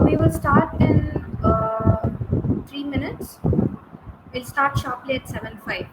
We will start in 3 minutes. We'll start sharply at 7:05.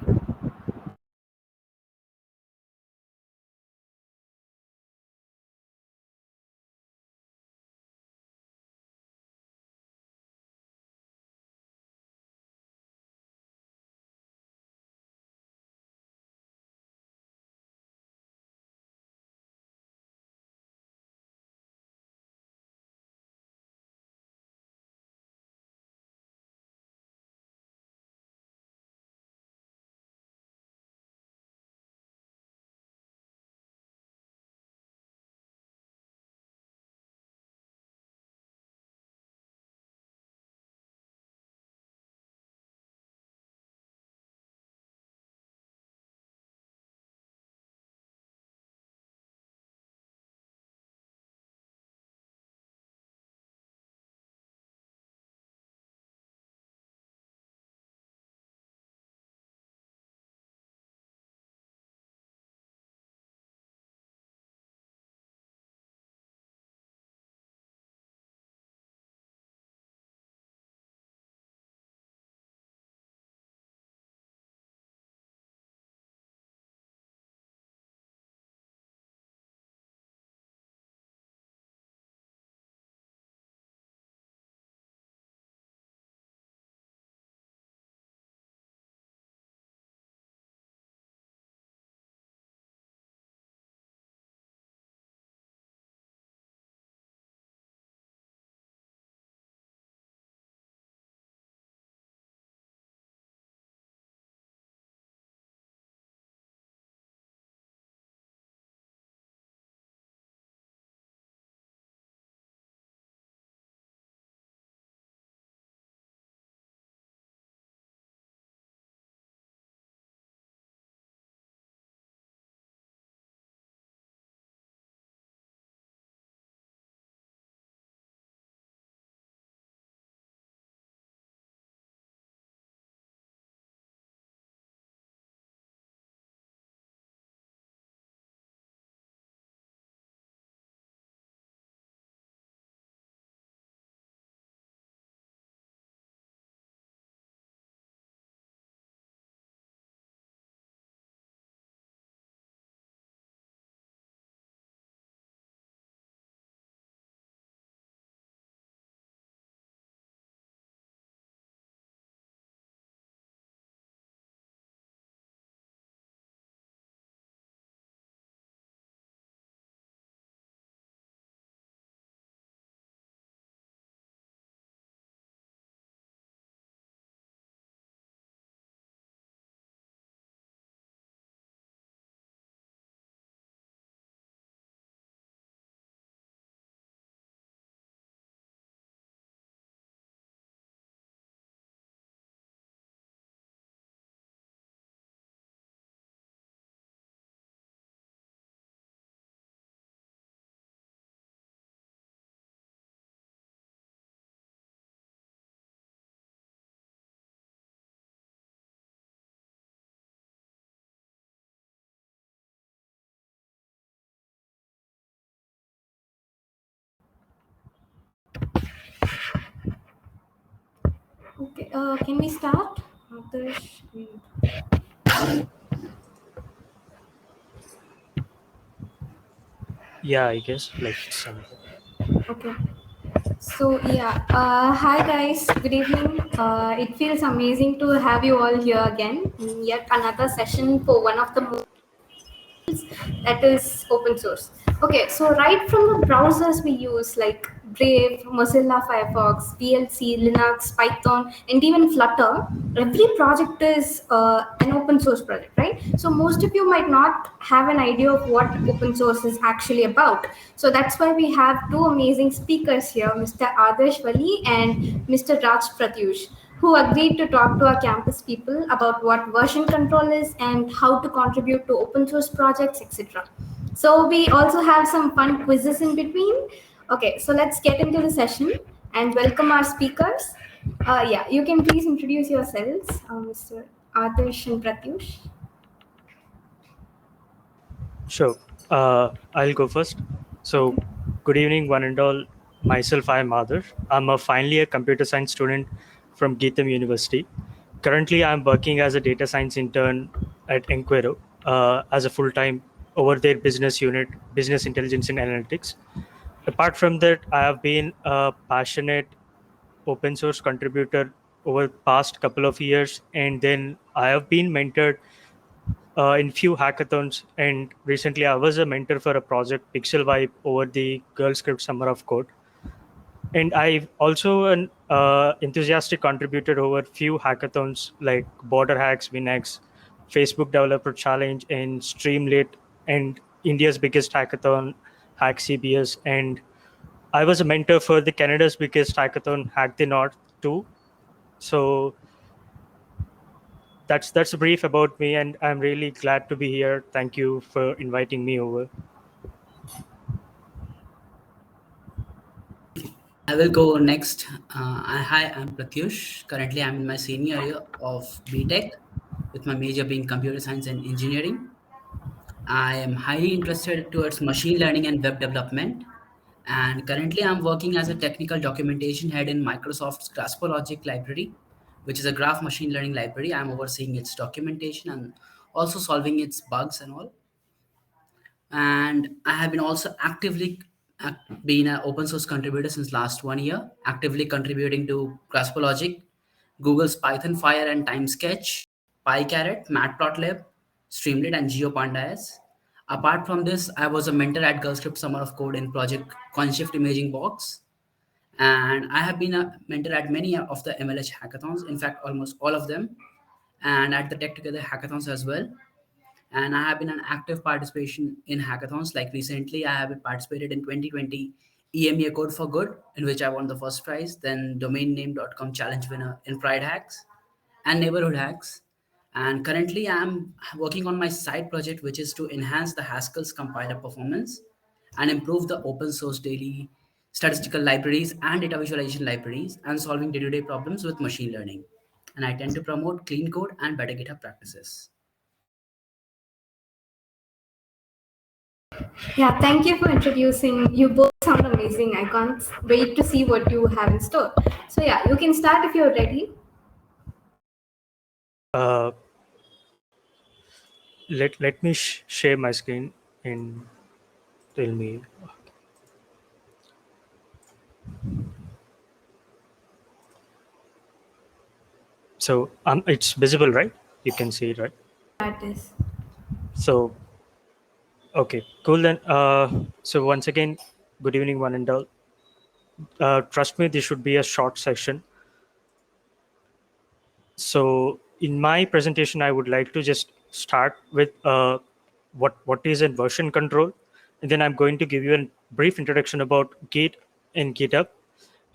Okay, can we start? Adarsh, Yeah, I guess like some. Okay. So yeah, hi guys. Good evening. It feels amazing to have you all here again in yet another session for one of the most that is open source. Okay, so right from the browsers we use like Brave, Mozilla Firefox, VLC, Linux, Python, and even Flutter, every project is an open source project, right? So most of you might not have an idea of what open source is actually about. So that's why we have two amazing speakers here, Mr. Adarsh Wali and Mr. Raj Pratyush, who agreed to talk to our campus people about what version control is and how to contribute to open source projects, etc. So we also have some fun quizzes in between. Okay, so let's get into the session and welcome our speakers. Yeah, you can please introduce yourselves, Mr. Adarsh and Pratyush. Sure. I'll go first. So, Okay. good evening, one and all. myself, I am Madhur. I'm a final year computer science student from Geetham University. Currently, I'm working as a data science intern at Enquero as a full-time over their business unit, business intelligence and analytics. Apart from that, I have been a passionate open source contributor over the past couple of years, and then I have been mentored in few hackathons. And recently, I was a mentor for a project Pixel Vibe over the Girl Script Summer of Code. And I've also an enthusiastic contributor over few hackathons like Border Hacks, WinX, Facebook Developer Challenge, and Streamlit, and India's biggest hackathon, Hack CBS. And I was a mentor for the Canada's biggest hackathon, Hack the North too. So that's a brief about me, and I'm really glad to be here. Thank you for inviting me over. I will go next. Hi, I'm Pratyush. Currently, I'm in my senior year of BTech with my major being computer science and engineering. I am highly interested towards machine learning and web development. And currently, I'm working as a technical documentation head in Microsoft's Graphologic library, which is a graph machine learning library. I'm overseeing its documentation and also solving its bugs and all. And I have been also actively been an open source contributor since last 1 year, actively contributing to Graphologic, Google's Python Fire and TimeSketch, PyCaret, Matplotlib, Streamlit, and GeoPandas. Apart from this, I was a mentor at GirlScript Summer of Code in Project Conshift Imaging Box, and I have been a mentor at many of the MLH hackathons. In fact, almost all of them, and at the Tech Together hackathons as well. And I have been an active participation in hackathons. Like recently, I have participated in 2020 EMEA Code for Good, in which I won the first prize, then domainname.com challenge winner in Pride Hacks and Neighborhood Hacks. And currently, I'm working on my side project, which is to enhance the Haskell's compiler performance and improve the open source daily statistical libraries and data visualization libraries and solving day-to-day problems with machine learning. And I tend to promote clean code and better GitHub practices. Yeah, thank you for introducing. You both sound amazing. I can't wait to see what you have in store. So yeah, you can start if you're ready. Uh, let me share my screen and tell me. So it's visible, right? You can see it, right? That is. So okay, cool then. So once again, good evening, one and all. Trust me, this should be a short session. So in my presentation, I would like to just start with what is a version control, and then I'm going to give you a brief introduction about Git and GitHub,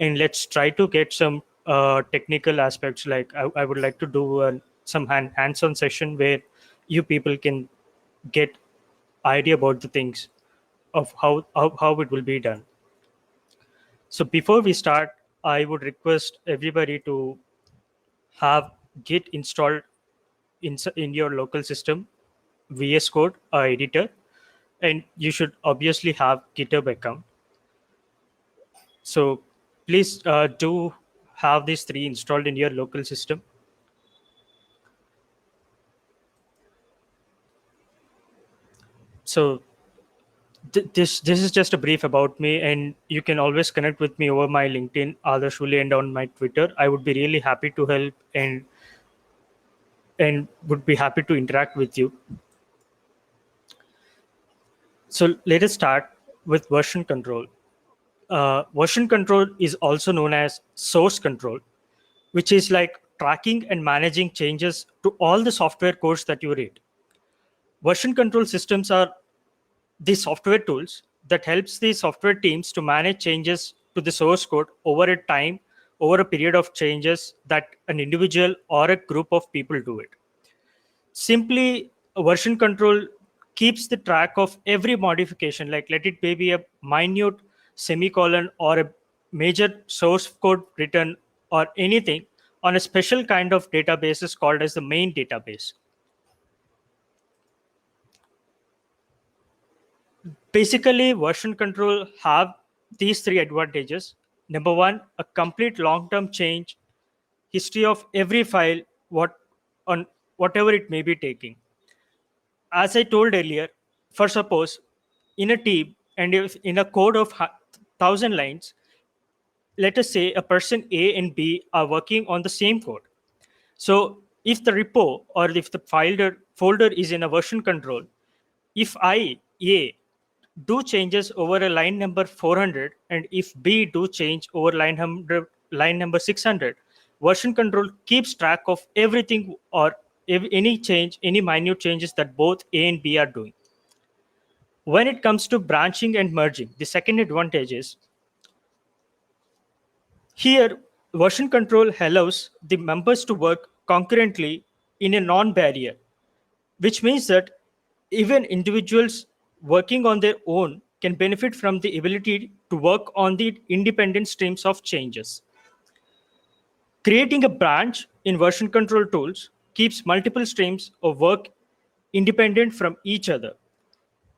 and let's try to get some technical aspects. Like I would like to do some hands-on session where you people can get idea about the things of how it will be done. So before we start, I would request everybody to have Git installed in your local system, VS Code editor, and you should obviously have GitHub account. So please do have these three installed in your local system. So this is just a brief about me, and you can always connect with me over my LinkedIn, Adarsh Uli, and on my Twitter. I would be really happy to help and would be happy to interact with you. So let us start with version control. Version control is also known as source control, which is like tracking and managing changes to all the software codes that you read. Version control systems are the software tools that helps the software teams to manage changes to the source code over a period of changes that an individual or a group of people do it. Simply, a version control keeps the track of every modification, like let it be a minute semicolon or a major source code written or anything on a special kind of databases called as the main database. Basically, version control have these three advantages. Number one, a complete long-term change history of every file, what on whatever it may be taking. As I told earlier, for suppose in a team and if in a code of 1,000 lines, let us say a person A and B are working on the same code. So if the repo or if the folder is in a version control, if I, A, do changes over a line number 400 and if B do change over line number 600, version control keeps track of everything or any change, any minute changes that both A and B are doing. When it comes to branching and merging, the second advantage is here version control allows the members to work concurrently in a non-barrier, which means that even individuals working on their own can benefit from the ability to work on the independent streams of changes. Creating a branch in version control tools keeps multiple streams of work independent from each other.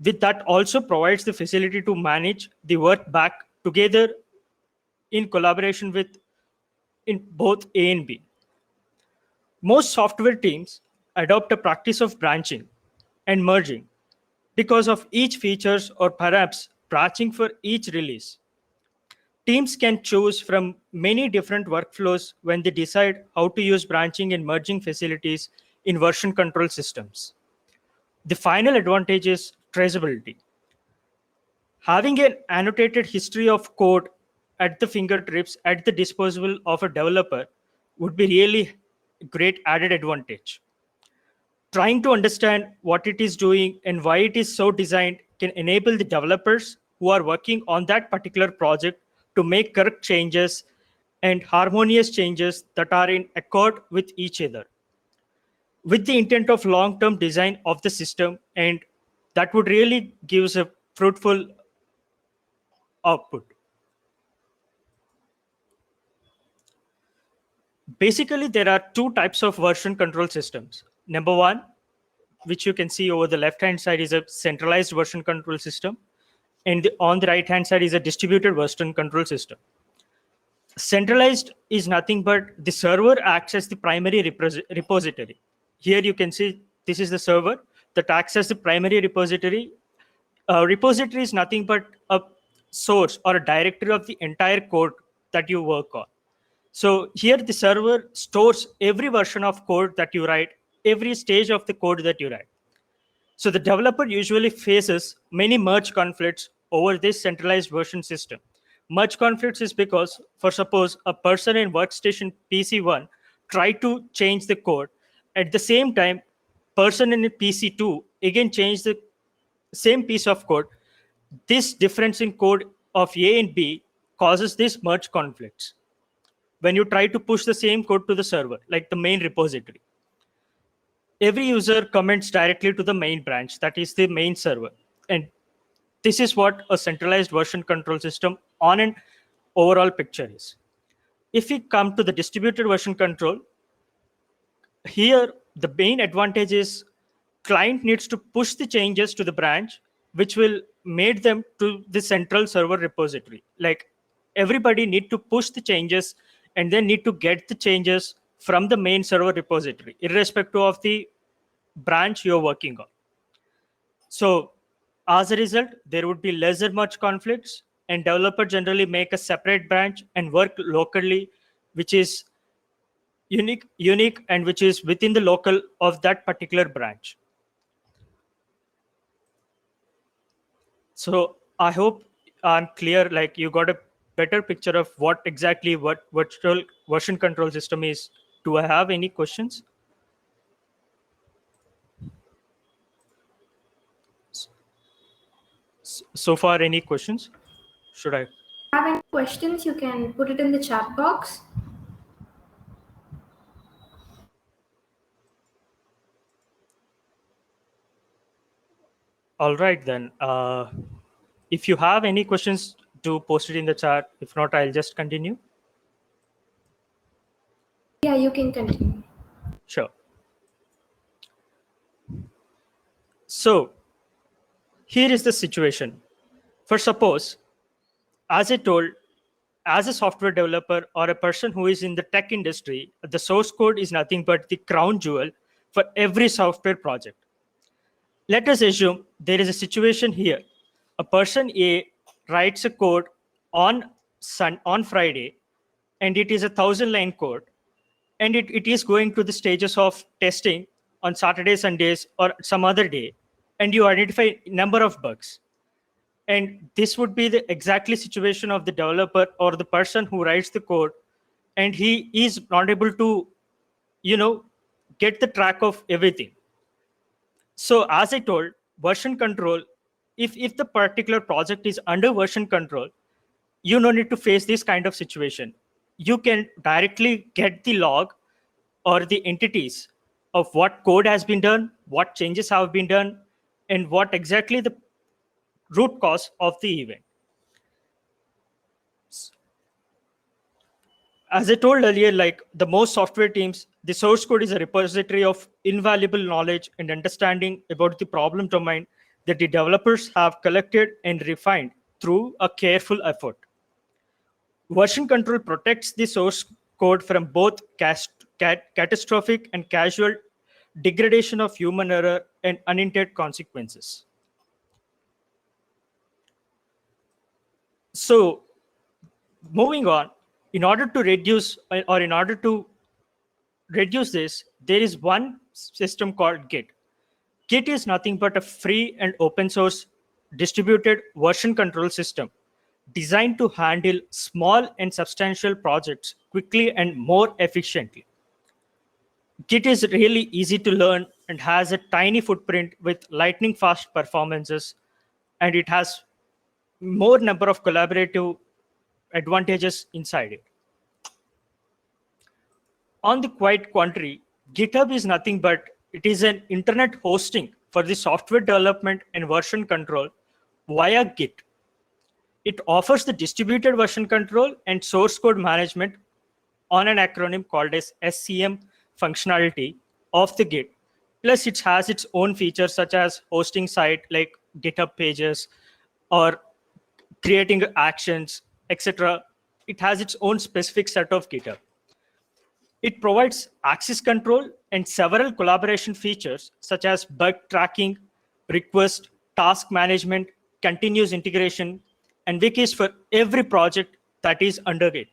With that also provides the facility to manage the work back together in collaboration with in both A and B. Most software teams adopt a practice of branching and merging because of each features or perhaps branching for each release. Teams can choose from many different workflows when they decide how to use branching and merging facilities in version control systems. The final advantage is traceability. Having an annotated history of code at the fingertips at the disposal of a developer would be really great added advantage. Trying to understand what it is doing and why it is so designed can enable the developers who are working on that particular project to make correct changes and harmonious changes that are in accord with each other with the intent of long-term design of the system, and that would really give us a fruitful output. Basically, there are two types of version control systems. Number one, which you can see over the left hand side, is a centralized version control system, and on the right hand side is a distributed version control system. Centralized is nothing but the server acts as the primary repository. Here you can see this is the server that acts as the primary repository. A repository is nothing but a source or a directory of the entire code that you work on. So here the server stores every version of code that you write, every stage of the code that you write. So the developer usually faces many merge conflicts over this centralized version system. Merge conflicts is because, for suppose, a person in workstation PC1 try to change the code. At the same time, person in PC2 again change the same piece of code. This difference in code of A and B causes these merge conflicts when you try to push the same code to the server, like the main repository. Every user comments directly to the main branch, that is the main server. And this is what a centralized version control system on an overall picture is. If we come to the distributed version control, here the main advantage is client needs to push the changes to the branch, which will make them to the central server repository. Like everybody need to push the changes and then need to get the changes from the main server repository, irrespective of the branch you're working on. So as a result, there would be lesser merge conflicts, and developer generally make a separate branch and work locally, which is unique and which is within the local of that particular branch. So I hope I'm clear, like you got a better picture of what exactly what virtual version control system is. Do I have any questions? So far, any questions? Should I? Have any questions, you can put it in the chat box. All right, then. If you have any questions, do post it in the chat. If not, I'll just continue. Yeah, you can continue. Sure. So here is the situation. For suppose As I told, as a software developer or a person who is in the tech industry, the source code is nothing but the crown jewel for every software project. Let us assume there is a situation here. A person A writes a code on Friday, and it is a 1,000-line code, and it is going to the stages of testing on Saturday, Sundays, or some other day, and you identify number of bugs. And this would be the exactly situation of the developer or the person who writes the code, and he is not able to, you know, get the track of everything. So as I told, version control, if the particular project is under version control, you don't need to face this kind of situation. You can directly get the log or the entities of what code has been done, what changes have been done, and what exactly the root cause of the event. As I told earlier, like the most software teams, the source code is a repository of invaluable knowledge and understanding about the problem domain that the developers have collected and refined through a careful effort. Version control protects the source code from both catastrophic and casual degradation of human error and unintended consequences. So, moving on, in order to reduce or in order to reduce this, there is one system called Git. Git is nothing but a free and open source distributed version control system designed to handle small and substantial projects quickly and more efficiently. Git is really easy to learn and has a tiny footprint with lightning fast performances, and it has more number of collaborative advantages inside it. On the quite contrary, GitHub is nothing but it is an internet hosting for the software development and version control via Git. It offers the distributed version control and source code management on an acronym called as SCM functionality of the Git. Plus, it has its own features such as hosting site like GitHub pages or creating actions, etc. It has its own specific set of GitHub. It provides access control and several collaboration features such as bug tracking, request, task management, continuous integration, and wikis for every project that is under Git.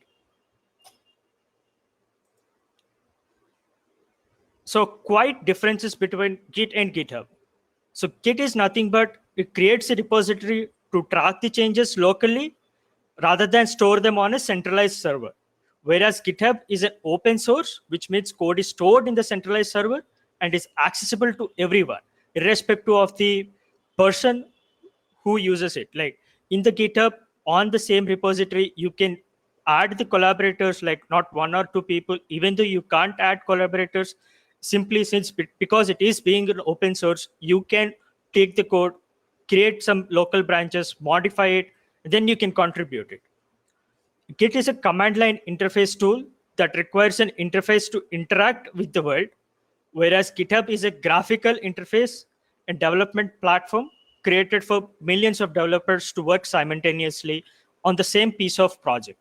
So quite differences between Git and GitHub. So Git is nothing but it creates a repository to track the changes locally rather than store them on a centralized server. Whereas GitHub is an open source, which means code is stored in the centralized server and is accessible to everyone, irrespective of the person who uses it. Like in the GitHub, on the same repository, you can add the collaborators, like not one or two people, even though you can't add collaborators, simply since because it is being an open source, you can take the code, create some local branches, modify it, then you can contribute it. Git is a command line interface tool that requires an interface to interact with the world, whereas GitHub is a graphical interface and development platform created for millions of developers to work simultaneously on the same piece of project.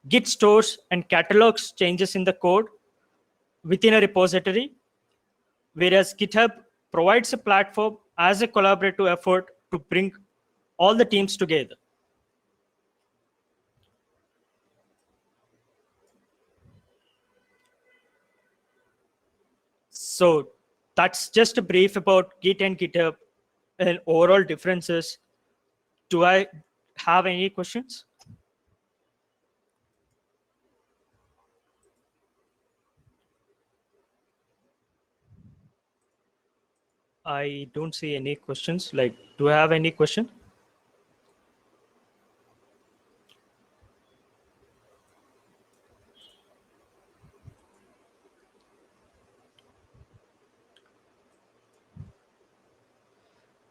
Git stores and catalogs changes in the code within a repository, whereas GitHub provides a platform as a collaborative effort to bring all the teams together. So that's just a brief about Git and GitHub and overall differences. Do I have any questions? I don't see any questions. Like, do I have any question?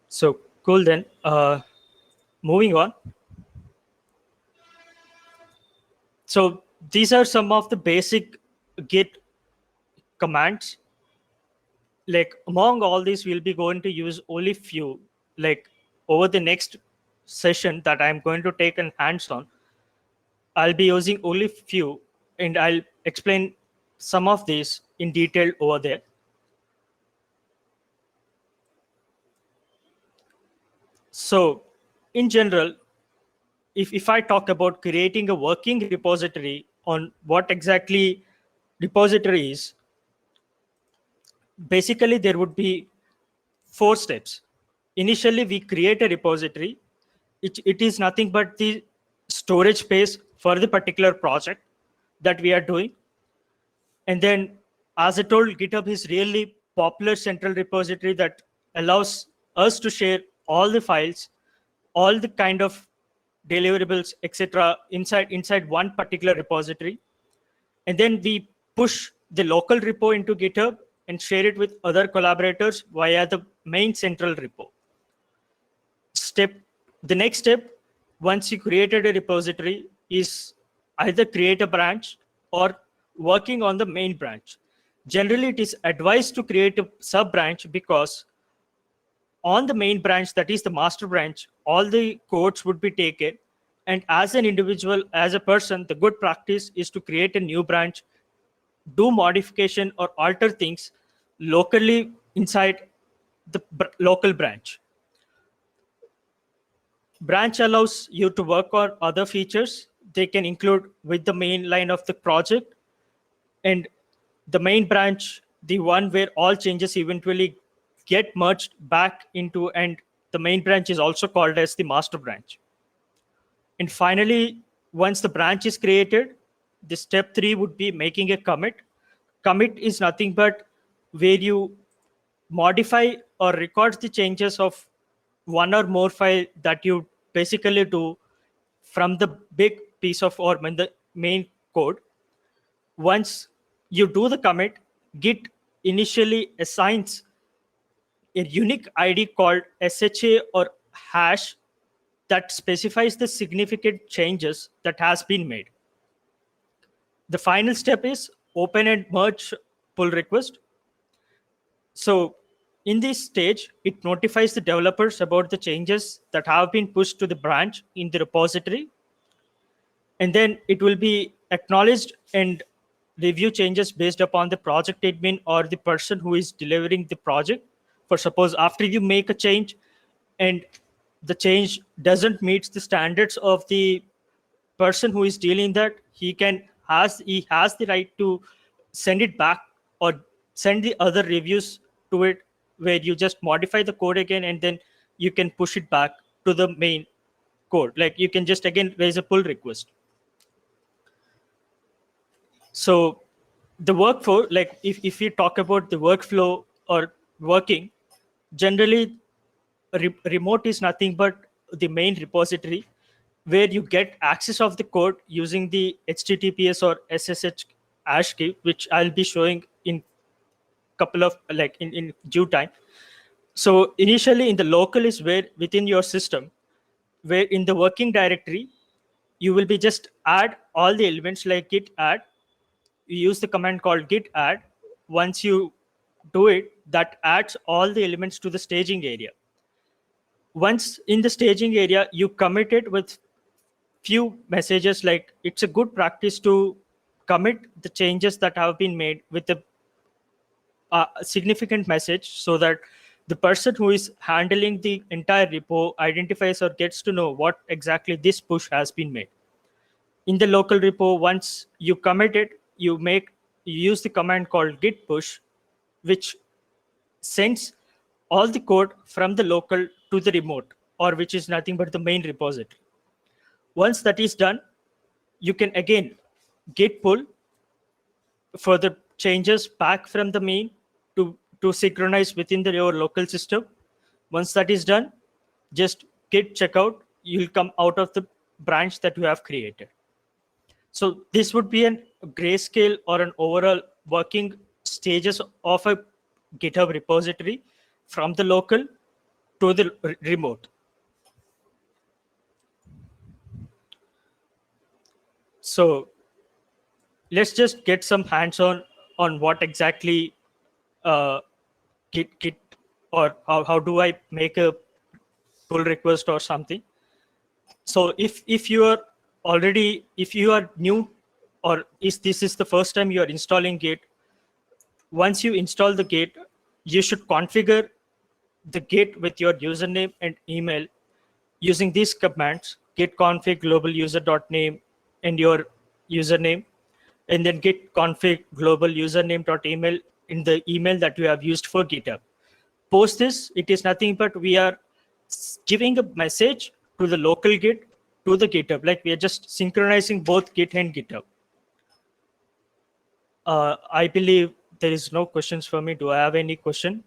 So cool then. Moving on. So these are some of the basic Git commands. Like among all these, we'll be going to use only few. Like over the next session that I'm going to take in hands-on, I'll be using only few, and I'll explain some of these in detail over there. So in general, if I talk about creating a working repository on what exactly repository is, basically there would be 4 steps. Initially, we create a repository. It is nothing but the storage space for the particular project that we are doing. And then, as I told, GitHub is really popular central repository that allows us to share all the files, all the kind of deliverables, etc., inside one particular repository. And then we push the local repo into GitHub and share it with other collaborators via the main central repo. The next step, once you created a repository, is either create a branch or working on the main branch. Generally, it is advised to create a sub branch because on the main branch, that is the master branch, all the codes would be taken. And as an individual, as a person, the good practice is to create a new branch, do modification or alter things locally inside the local branch. Branch allows you to work on other features. They can include with the main line of the project, and the main branch, the one where all changes eventually get merged back into, and the main branch is also called as the master branch. And finally, once the branch is created, the step 3 would be making a commit. Commit is nothing but where you modify or record the changes of one or more file that you basically do from the big piece of, or in the main code. Once you do the commit, Git initially assigns a unique ID called SHA or hash that specifies the significant changes that has been made. The final step is open and merge pull request. So in this stage, it notifies the developers about the changes that have been pushed to the branch in the repository. And then it will be acknowledged and review changes based upon the project admin or the person who is delivering the project. For suppose after you make a change and the change doesn't meet the standards of the person who is dealing that, he has the right to send it back or send the other reviews to it, where you just modify the code again and then you can push it back to the main code. Like you can just again raise a pull request. So the workflow, like if we talk about the workflow or working, generally remote is nothing but the main repository where you get access of the code using the HTTPS or SSH hash key, which I'll be showing in couple of in due time. So initially in the local is where within your system, where in the working directory, you will be just add all the elements like git add. You use the command called git add. Once you do it, that adds all the elements to the staging area. Once in the staging area, you commit it with few messages. Like it's a good practice to commit the changes that have been made with a significant message, so that the person who is handling the entire repo identifies or gets to know what exactly this push has been made. In the local repo, once you commit it, you use the command called git push, which sends all the code from the local to the remote, or which is nothing but the main repository. Once that is done, you can again git pull for the changes back from the main to synchronize within your local system. Once that is done, just git checkout, you'll come out of the branch that you have created. So this would be a grayscale or an overall working stages of a GitHub repository from the local to the remote. So let's just get some hands-on on what exactly Git or how do I make a pull request or something. So if you are already, if you are new, or is this is the first time you are installing Git, once you install the Git, you should configure the Git with your username and email using these commands: git config global user dot name and your username, and then git config global username dot email in the email that you have used for GitHub. Post this, it is nothing but we are giving a message to the local Git to the GitHub, like we are just synchronizing both Git and GitHub. I believe there is no questions for me. Do I have any question?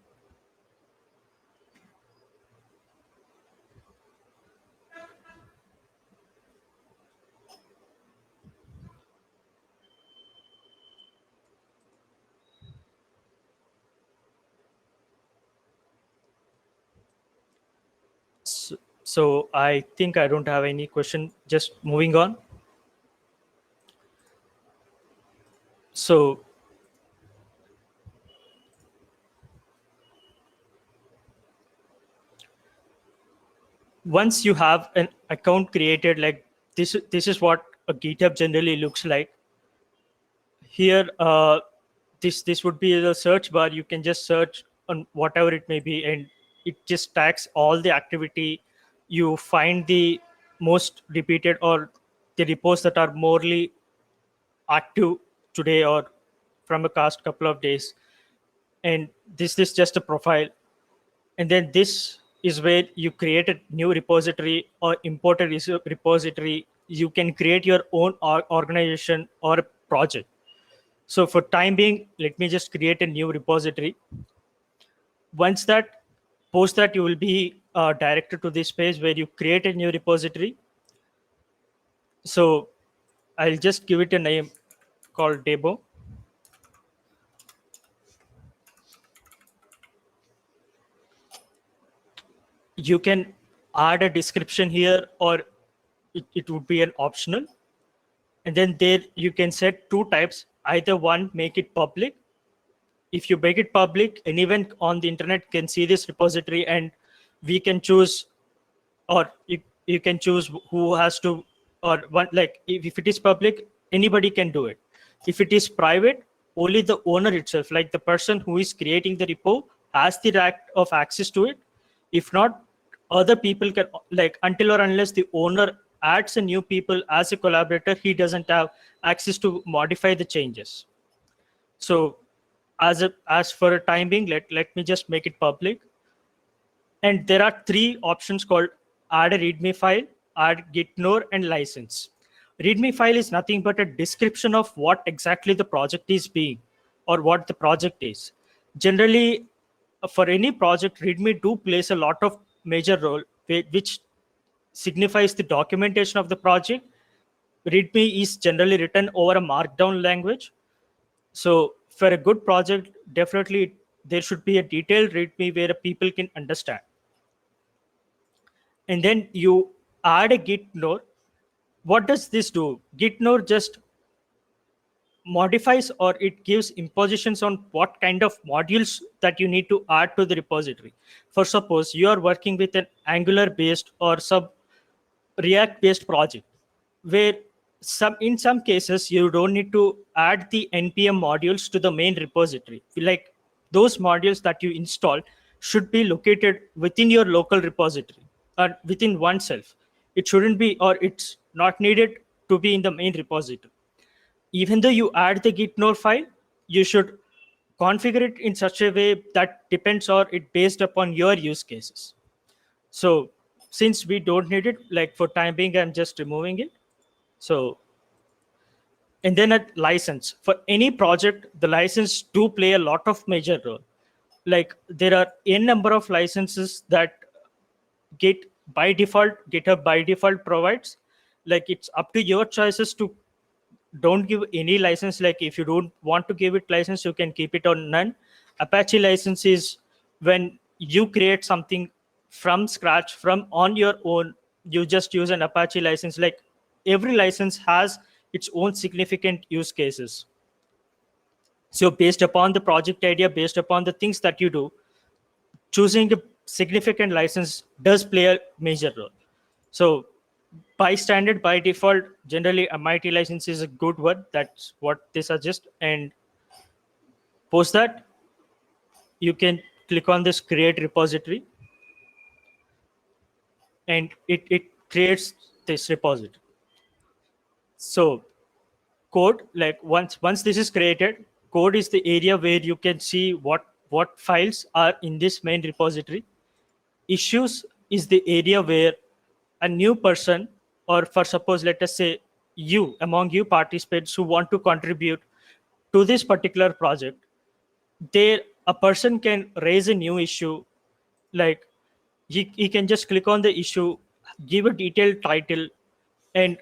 So I think I don't have any question. Just moving on. So once you have an account created, like this is what a GitHub generally looks like. Here, this would be the search bar. You can just search on whatever it may be, and it just tags all the activity. You find the most repeated or the repos that are morely active today or from a past couple of days, and this is just a profile. And then this is where you create a new repository or import a repository. You can create your own organization or a project. So for time being, let me just create a new repository. Once that, post that, you will be directed to this page where you create a new repository. So I'll just give it a name called demo. You can add a description here, or it would be an optional. And then there you can set two types. Either one, make it public. If you make it public, anyone on the internet can see this repository, and we can choose, or you can choose who has to, or one, like if it is public, anybody can do it. If it is private, only the owner itself, like the person who is creating the repo, has the right of access to it. If not, other people can, like until or unless the owner adds a new people as a collaborator, he doesn't have access to modify the changes. So as for a time being, let me just make it public. And there are three options called add a readme file, add git-node, and license. Readme file is nothing but a description of what exactly the project is being, or what the project is. Generally, for any project, readme do plays a lot of major role, which signifies the documentation of the project. README is generally written over a markdown language. So for a good project, definitely there should be a detailed README where people can understand. And then you add a git node. What does this do? Git node just modifies, or it gives impositions on what kind of modules that you need to add to the repository. For suppose you are working with an Angular based or sub React based project, where in some cases you don't need to add the npm modules to the main repository. Like those modules that you install should be located within your local repository or within oneself. It shouldn't be, or it's not needed to be in the main repository. Even though you add the git node file, you should configure it in such a way that depends, or it based upon your use cases. So since we don't need it, like for time being, I'm just removing it. So, and then a license. For any project, the license do play a lot of major role. Like there are n number of licenses that GitHub by default provides. Like it's up to your choices to don't give any license. Like if you don't want to give it license, you can keep it on none. Apache license is when you create something from scratch, from on your own, you just use an Apache license. Like every license has its own significant use cases. So based upon the project idea, based upon the things that you do, choosing a significant license does play a major role. So by standard, by default, generally a MIT license is a good one. That's what they suggest. And post that, you can click on this create repository, and it creates this repository. So code, like once this is created, code is the area where you can see what files are in this main repository. Issues is the area where a new person, or for suppose let us say you, among you participants who want to contribute to this particular project, there a person can raise a new issue. Like he can just click on the issue, give a detailed title, and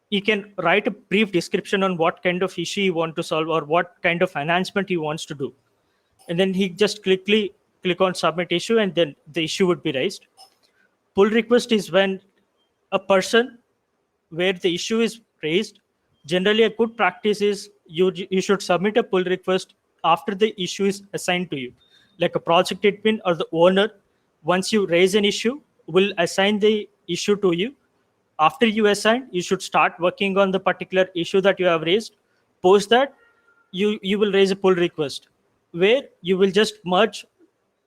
he can write a brief description on what kind of issue he want to solve or what kind of enhancement he wants to do. And then he just quickly click on submit issue, and then the issue would be raised. Pull request is when a person where the issue is raised. Generally, a good practice is you should submit a pull request after the issue is assigned to you. Like a project admin or the owner, once you raise an issue, will assign the issue to you. After you assign, you should start working on the particular issue that you have raised. Post that, you will raise a pull request where you will just merge,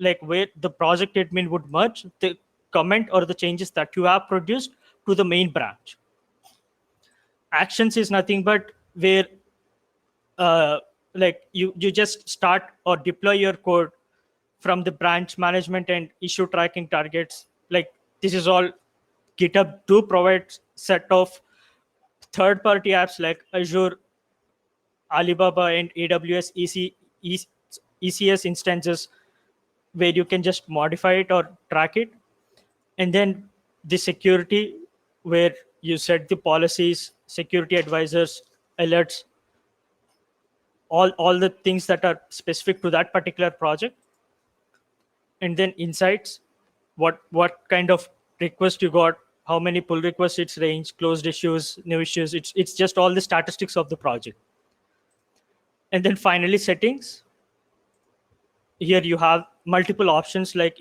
like where the project admin would merge the comment or the changes that you have produced to the main branch. Actions is nothing but where like you just start or deploy your code from the branch management and issue tracking targets. Like this is all GitHub do provide set of third party apps like Azure, Alibaba, and AWS ECS instances where you can just modify it or track it. And then the security, where you set the policies, security advisors, alerts, all the things that are specific to that particular project. And then insights, what kind of request you got, how many pull requests, its range, closed issues, new issues. It's just all the statistics of the project. And then finally settings. Here you have multiple options, like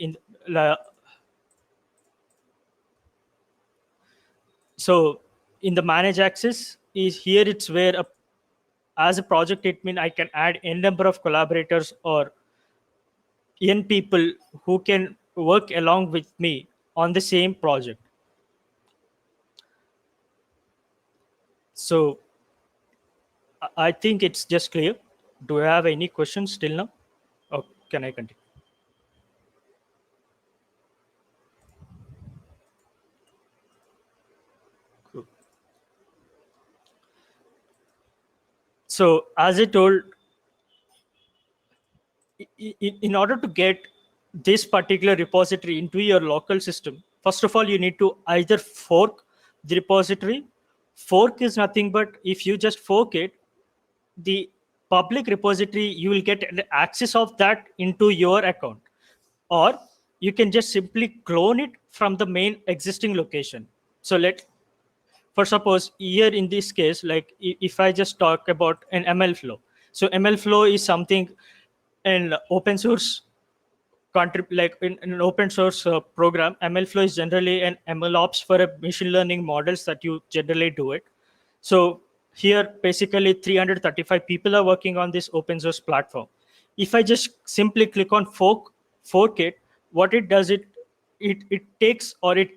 so in the manage access is here, it's where as a project admin I can add n number of collaborators or n people who can work along with me on the same project. So I think it's just clear. Do you have any questions till now, or can I continue? Cool. So as I told, in order to get this particular repository into your local system, first of all, you need to either fork the repository. Fork is nothing but if you just fork it, the public repository, you will get access of that into your account. Or you can just simply clone it from the main existing location. So for suppose here in this case, like if I just talk about an ML flow. So ML flow is something in open source like in an open source program. ML flow is generally an ML ops for a machine learning models that you generally do it. So here basically 335 people are working on this open source platform. If I just simply click on fork it, what it does, it takes, or it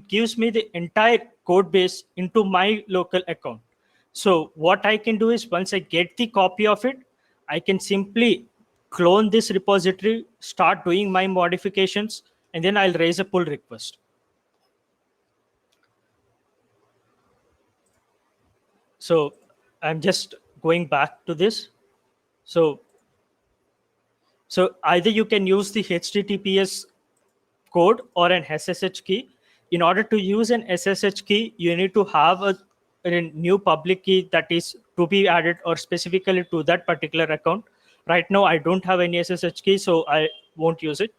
gives me the entire code base into my local account. So what I can do is, once I get the copy of it, I can simply clone this repository, start doing my modifications, and then I'll raise a pull request. So I'm just going back to this. So either you can use the HTTPS code or an SSH key. In order to use an SSH key, you need to have a new public key that is to be added or specifically to that particular account. Right now, I don't have any SSH key, so I won't use it.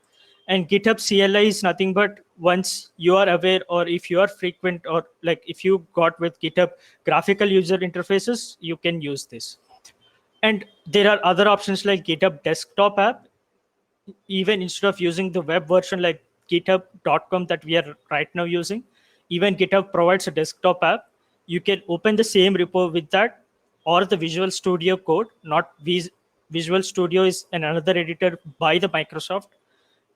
And GitHub CLI is nothing but, once you are aware, or if you are frequent, or like if you got with GitHub graphical user interfaces, you can use this. And there are other options like GitHub desktop app. Even instead of using the web version like github.com that we are right now using, even GitHub provides a desktop app. You can open the same repo with that, or the Visual Studio Code. Not Visual Studio is another editor by the Microsoft,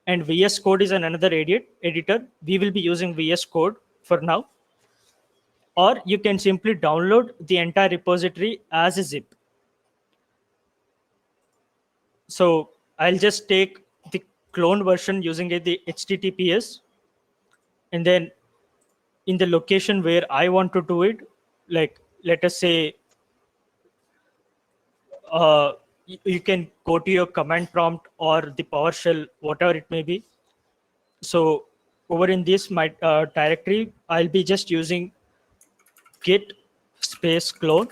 and VS Code is another editor. We will be using VS Code for now. Or you can simply download the entire repository as a zip. So I'll just take the clone version using the HTTPS, and then in the location where I want to do it, like let us say, you can go to your command prompt or the PowerShell, whatever it may be. So over in this my directory, I'll be just using git space clone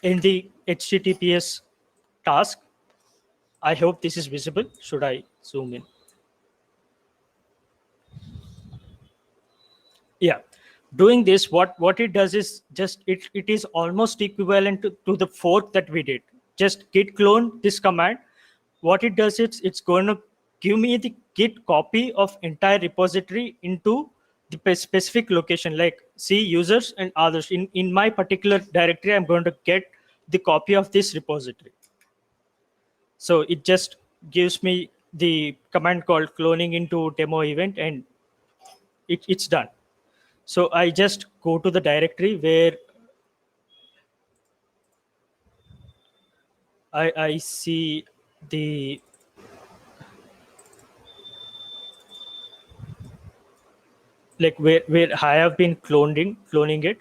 in the HTTPS task. I hope this is visible. Should I zoom in? Yeah. Doing this, what it does is just it is almost equivalent to the fork that we did. Just git clone this command. What it does is it's going to give me the git copy of entire repository into the specific location, like C users and others. In my particular directory, I'm going to get the copy of this repository. So it just gives me the command called cloning into demo event, and it's done. So I just go to the directory where I see the like where I have been cloning it.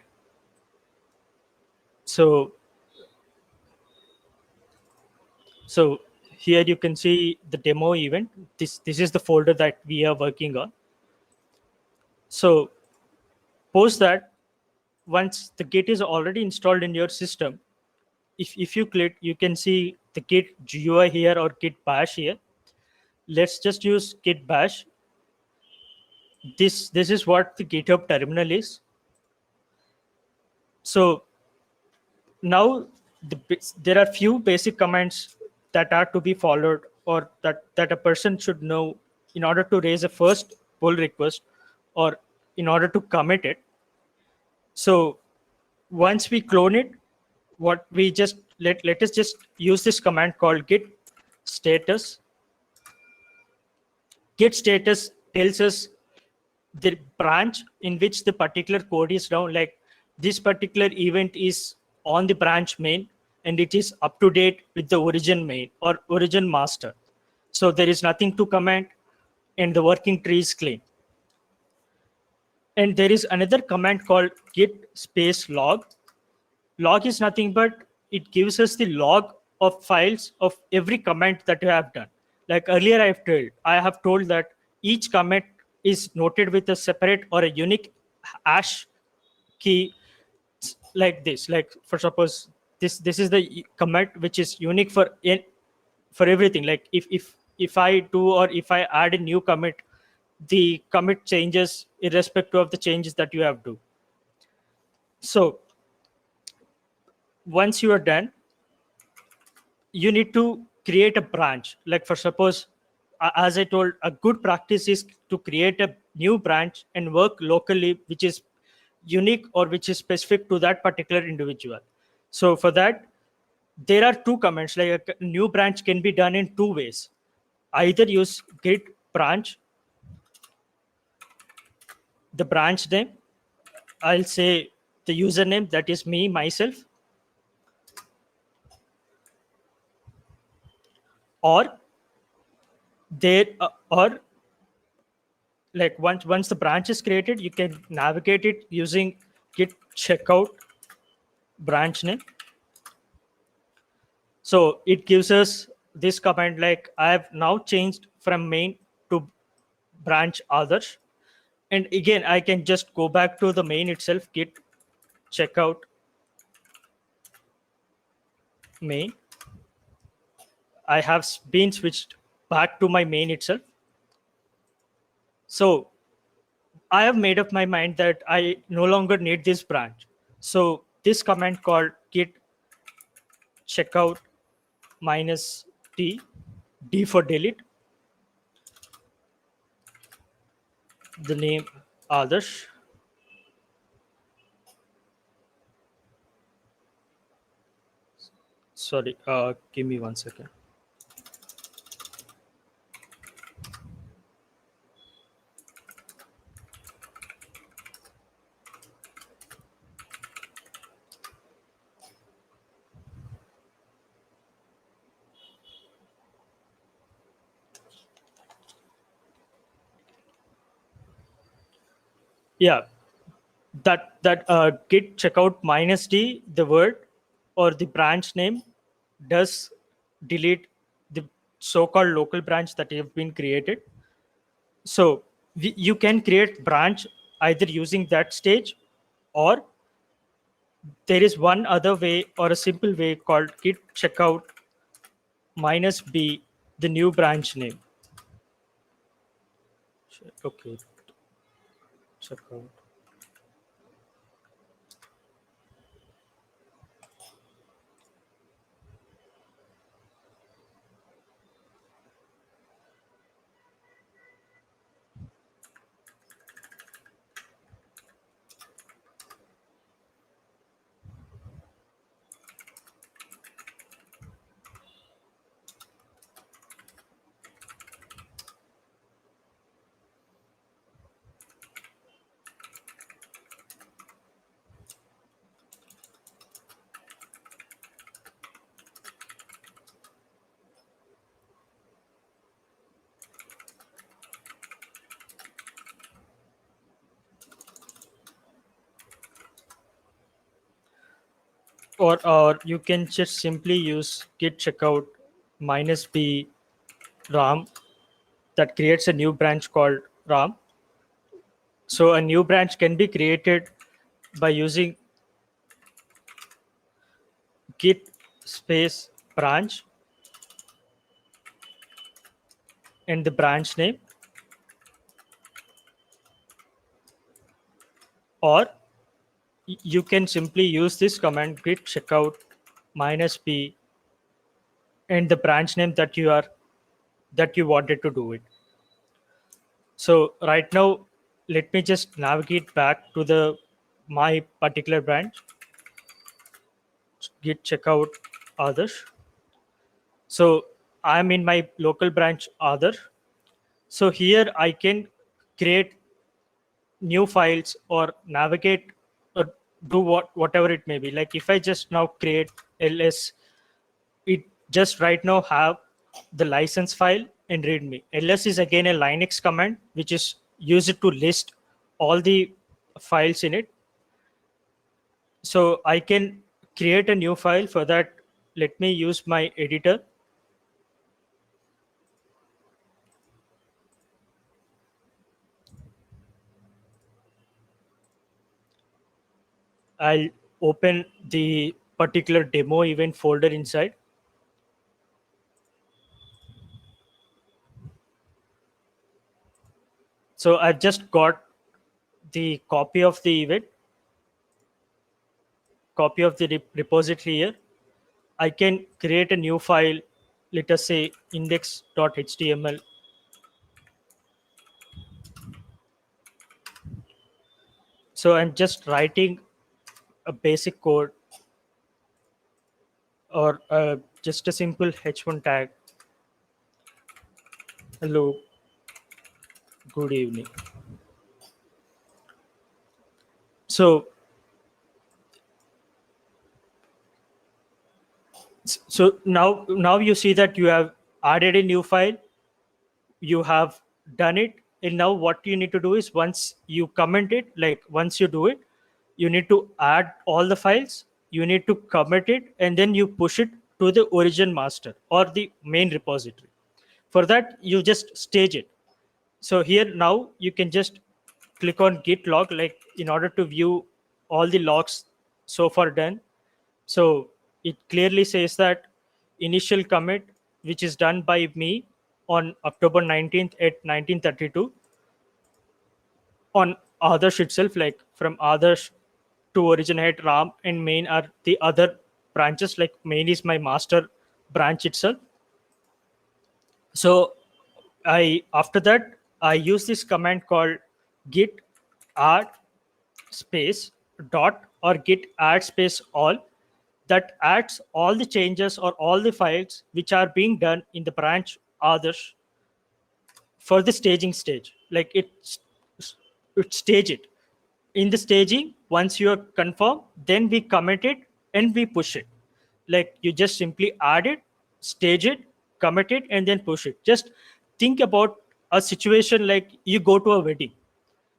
So here you can see the demo event. This is the folder that we are working on. So post that, once the Git is already installed in your system, if you click, you can see the Git GUI here or Git bash here. Let's just use Git bash. This is what the GitHub terminal is. So now there are few basic commands that are to be followed, or that a person should know in order to raise a first pull request or in order to commit it. So once we clone it, what we just let us just use this command called git status. Git status tells us the branch in which the particular code is down, like this particular event is on the branch main and it is up to date with the origin main or origin master. So there is nothing to comment and the working tree is clean. And there is another command called git space log. Log is nothing but it gives us the log of files of every comment that you have done. Like earlier I have told that each comment is noted with a separate or a unique hash key, like this. Like for suppose this is the comment which is unique for everything. Like if I do or if I add a new commit, the commit changes irrespective of the changes that you have do. So once you are done, you need to create a branch. Like for suppose, as I told, a good practice is to create a new branch and work locally, which is unique or which is specific to that particular individual. So for that, there are two commands. Like a new branch can be done in two ways. Either use git branch, the branch name, I'll say the username, that is me myself, or or like once the branch is created, you can navigate it using git checkout branch name. So it gives us this command, like I have now changed from main to branch others. And again, I can just go back to the main itself, git checkout main. I have been switched back to my main itself. So I have made up my mind that I no longer need this branch. So this command called git checkout minus d for delete, the name Adarsh, Sorry, give me 1 second. Yeah, that git checkout minus d, the word or the branch name, does delete the so-called local branch that have been created. So you can create branch either using that stage, or there is one other way or a simple way called git checkout minus b, the new branch name. Okay, checkout. Or you can just simply use git checkout minus b ram, that creates a new branch called ram. So a new branch can be created by using git space branch and the branch name, or you can simply use this command git checkout minus b and the branch name that you wanted to do it. So right now, let me just navigate back to the my particular branch, git checkout others. So I'm in my local branch other. So here I can create new files or navigate or do whatever it may be. Like if I just now create ls, it just right now have the license file and readme. Ls is again a Linux command which is used to list all the files in it. So I can create a new file. For that, let me use my editor. I'll open the particular demo event folder inside. So I've just got the copy of the event, copy of the repository here. I can create a new file, let us say index.html. So I'm just writing a basic code, or just a simple h1 tag. Hello, good evening. So now you see that you have added a new file, you have done it, and now what you need to do is, once you comment it, like once you do it, you need to add all the files, you need to commit it, and then you push it to the origin master or the main repository. For that, you just stage it. So here now you can just click on git log, like in order to view all the logs so far done. So it clearly says that initial commit, which is done by me on October 19th at 1932 on Adarsh itself, like from Adarsh to origin head, Ram and main are the other branches. Like main is my master branch itself. So after that I use this command called git add space dot or git add space all. that adds all the changes or all the files which are being done in the branch others for the staging stage. Like it stage it. In the staging, once you are confirmed, then we commit it and we push it. Like you just simply add it, stage it, commit it, and then push it. Just think about a situation like you go to a wedding.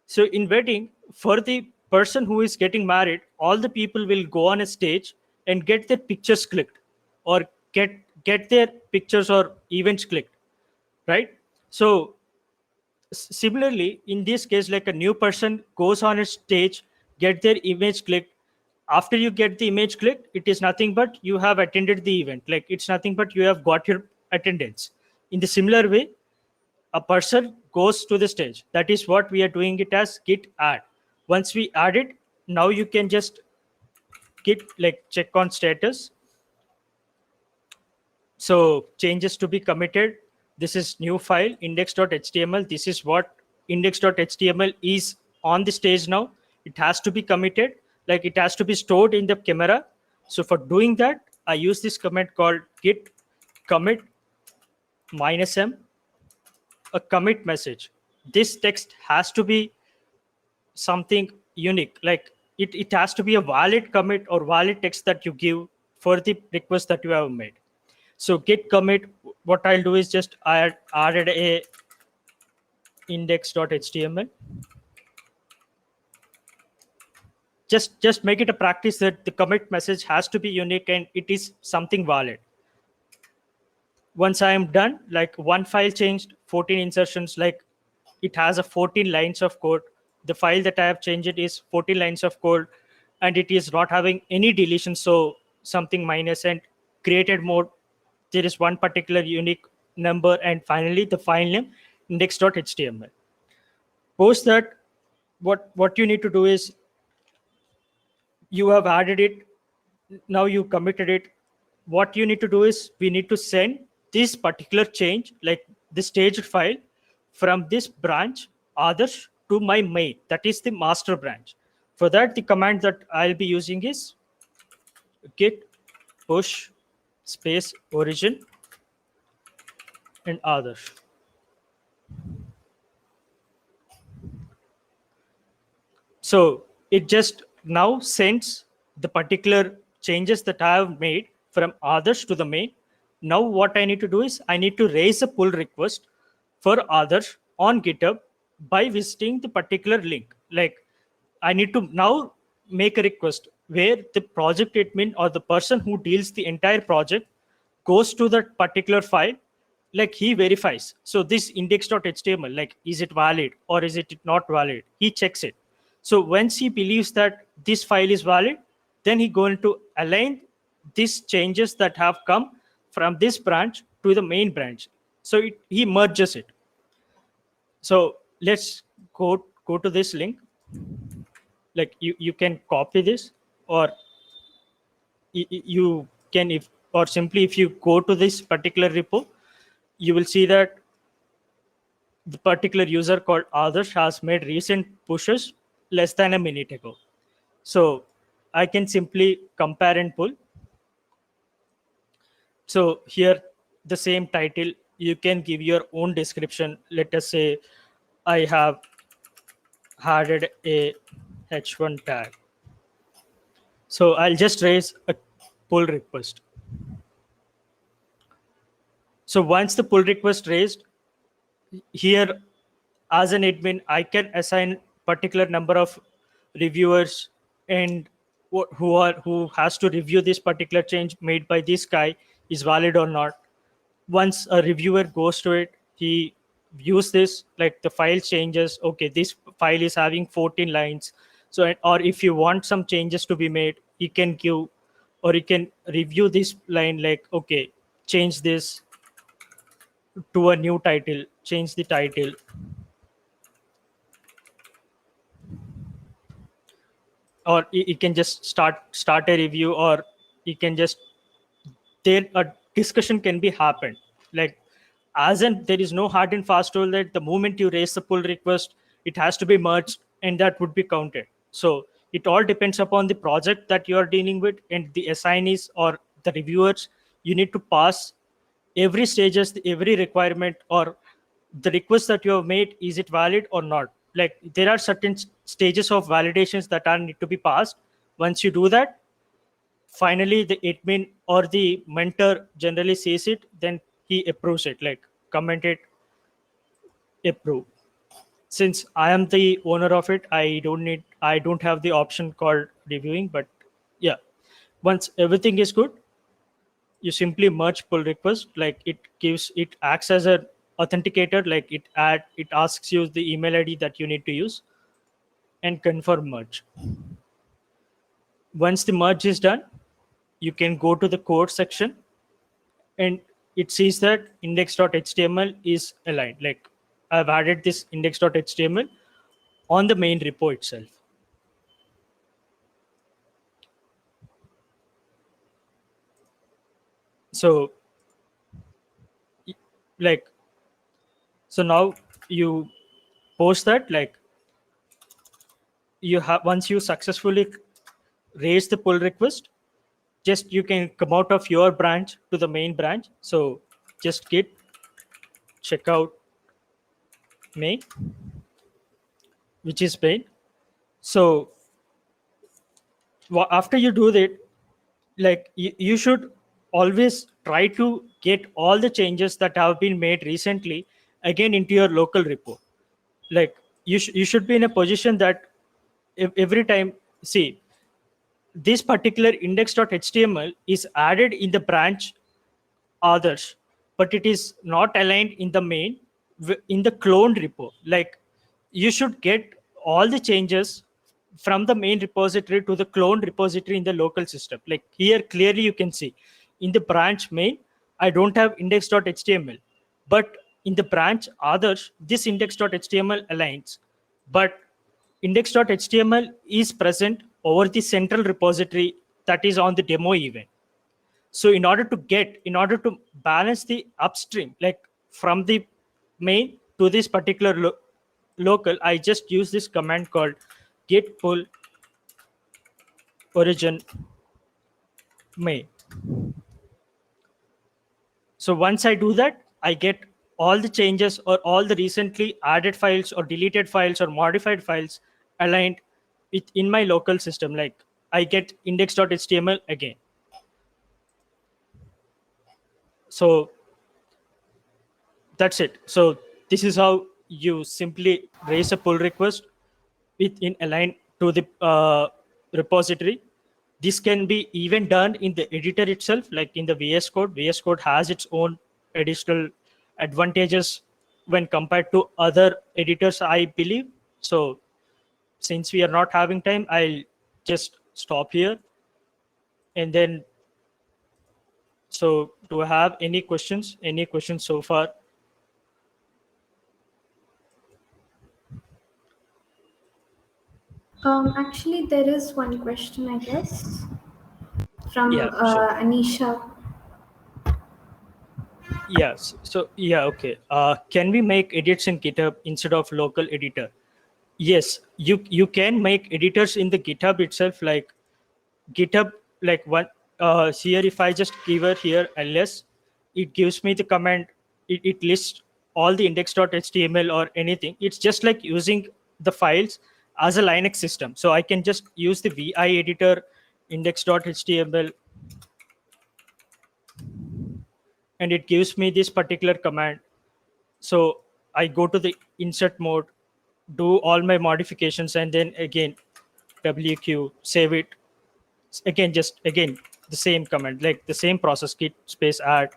So in wedding, for the person who is getting married, all the people will go on a stage and get their pictures clicked, or get their pictures or events clicked, right? So similarly, in this case, like a new person goes on a stage, get their image clicked. After you get the image clicked, it is nothing but you have attended the event. Like it's nothing but you have got your attendance. In the similar way, a person goes to the stage. That is what we are doing it as git add. Once we add it, now you can just git like check on status. So changes to be committed. This is new file index.html. This is what index.html is on the stage now. It has to be committed. Like it has to be stored in the camera. So for doing that, I use this command called git commit -m, a commit message. This text has to be something unique. Like it has to be a valid commit or valid text that you give for the request that you have made. So git commit, what I'll do is just added a index.html. Just make it a practice that the commit message has to be unique and it is something valid. Once I am done, like one file changed, 14 insertions, like it has a 14 lines of code. The file that I have changed it is 14 lines of code, and it is not having any deletion. So something minus and created mode. There is one particular unique number, and finally the file name index.html. Post that, what you need to do is you have added it, now you committed it. What you need to do is we need to send this particular change, like the staged file, from this branch others to my main, that is the master branch. For that, the command that I'll be using is git push space origin and others. So it just now sends the particular changes that I have made from others to the main. Now what I need to do is I need to raise a pull request for others on GitHub by visiting the particular link. Like I need to now make a request where the project admin or the person who deals the entire project goes to that particular file, like he verifies. So this index.html, like is it valid or is it not valid? He checks it. So once he believes that this file is valid, then he going to align these changes that have come from this branch to the main branch. So he merges it. So let's go to this link. Like you can copy this, or you can, if or simply if you go to this particular repo, you will see that the particular user called Adarsh has made recent pushes less than a minute ago. So I can simply compare and pull. So here, the same title, you can give your own description. Let us say I have added a h1 tag. So I'll just raise a pull request. So once the pull request raised, here as an admin, I can assign particular number of reviewers, and who has to review this particular change made by this guy is valid or not. Once a reviewer goes to it, he views this, like the file changes. Okay, this file is having 14 lines. So, or if you want some changes to be made, he can give, or he can review this line, like, okay, change this to a new title, change the title, or you can just start a review, or you can just, there a discussion can be happened. Like as in there is no hard and fast rule that the moment you raise the pull request, it has to be merged and that would be counted. So it all depends upon the project that you are dealing with and the assignees or the reviewers. You need to pass every stages, every requirement, or the request that you have made, is it valid or not? Like there are certain stages of validations that are need to be passed. Once you do that, finally the admin or the mentor generally sees it, then he approves it, like comment it, approve. Since I am the owner of it, I don't have the option called reviewing. But yeah, once everything is good, you simply merge pull request. Like it acts as an authenticator. Like it asks you the email ID that you need to use and confirm merge. Once the merge is done, you can go to the code section, and it sees that index.html is aligned. Like I've added this index.html on the main repo itself. So like, so now you post that, like you have, once you successfully raise the pull request, just you can come out of your branch to the main branch. So just git checkout main, which is main. So after you do that, like you should always try to get all the changes that have been made recently again into your local repo. Like you should be in a position that if every time, see, this particular index.html is added in the branch others, but it is not aligned in the main in the cloned repo. Like you should get all the changes from the main repository to the cloned repository in the local system. Like here clearly you can see in the branch main I don't have index.html, but in the branch others this index.html aligns, but index.html is present over the central repository that is on the demo event. So in order to balance the upstream, like from the main to this particular local, I just use this command called git pull origin main. So once I do that, I get all the changes or all the recently added files or deleted files or modified files aligned in my local system. Like I get index.html again. So that's it. So this is how you simply raise a pull request in align to the repository. This can be even done in the editor itself, like in the VS Code. VS Code has its own additional advantages when compared to other editors, I believe. So since we are not having time, I'll just stop here. And then, so do I have any questions? Any questions so far? Actually, there is one question, I guess, from Yeah, sure. Anisha. Yes. So yeah, okay. Can we make edits in GitHub instead of local editor? Yes, you can make editors in the GitHub itself. Like GitHub, like one here, if I just give it here ls, it gives me the command. It lists all the index.html or anything. It's just like using the files as a Linux system. So I can just use the vi editor index.html, and it gives me this particular command. So I go to the insert mode, do all my modifications, and then again wq save it again, just again the same command, like the same process, git space add.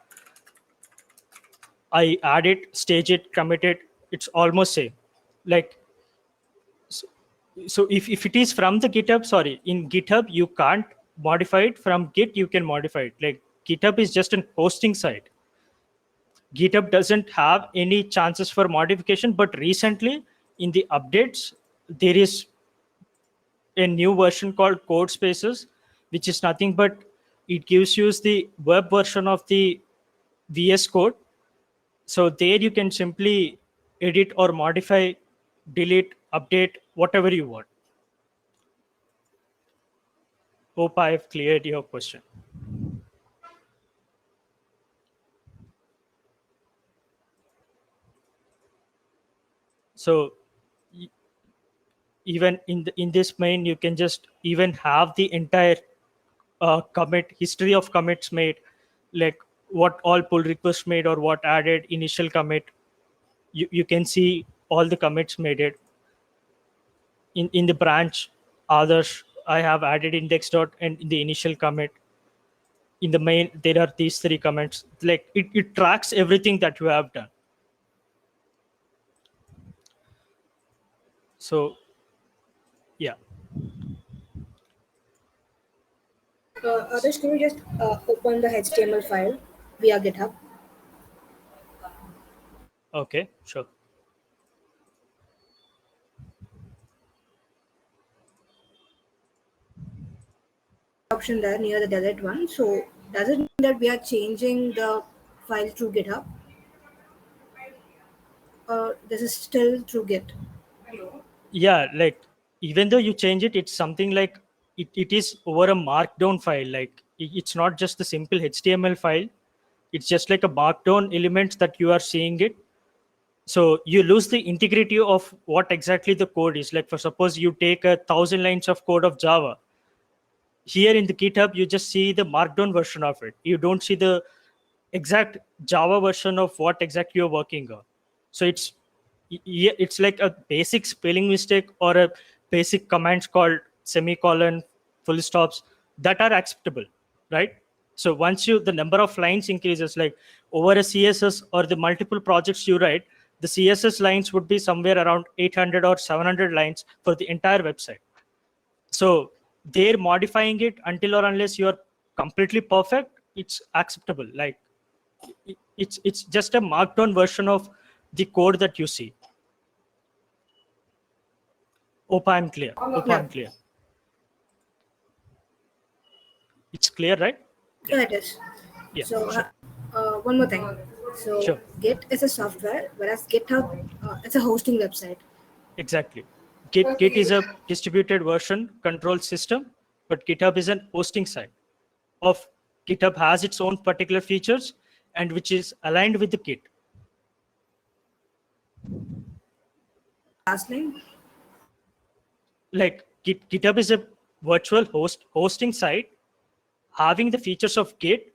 I add it, stage it, commit it. It's almost same. Like so if it is from the GitHub, sorry, in GitHub you can't modify it. From Git you can modify it. Like GitHub is just an hosting site. GitHub doesn't have any chances for modification, but recently in the updates, there is a new version called Code Spaces, which is nothing but it gives you the web version of the VS Code. So there you can simply edit or modify, delete, update, whatever you want. Hope I've cleared your question. So even in this main, you can just even have the entire commit history of commits made, like what all pull requests made or what added initial commit. You can see all the commits made it in the branch. Others I have added index dot and in the initial commit. In the main, there are these three comments. Like it tracks everything that you have done. So yeah. Others, can you just open the HTML file via GitHub? Okay, sure. Option there near the delete one. So does it mean that we are changing the file through GitHub? Or this is still through Git? Yeah, like even though you change it, it's something like it is over a markdown file. Like it's not just a simple HTML file. It's just like a markdown element that you are seeing it. So you lose the integrity of what exactly the code is. Like for suppose you take 1,000 lines of code of Java. Here in the GitHub, you just see the markdown version of it. You don't see the exact Java version of what exactly you're working on. So it's like a basic spelling mistake or a basic commands called semicolon, full stops that are acceptable, right? So once the number of lines increases, like over a CSS or the multiple projects you write, the CSS lines would be somewhere around 800 or 700 lines for the entire website. So they're modifying it until or unless you're completely perfect, it's acceptable. Like it's just a markdown version of the code that you see. Hope I'm clear. Hope I'm clear. It's clear, right? Yeah, it is. Yeah, So sure. one more thing. So Sure. Git is a software, whereas GitHub it's a hosting website. Exactly. Git is a distributed version control system, but GitHub is an hosting site of GitHub has its own particular features and which is aligned with the Git. Last line. Like GitHub is a virtual hosting site having the features of Git,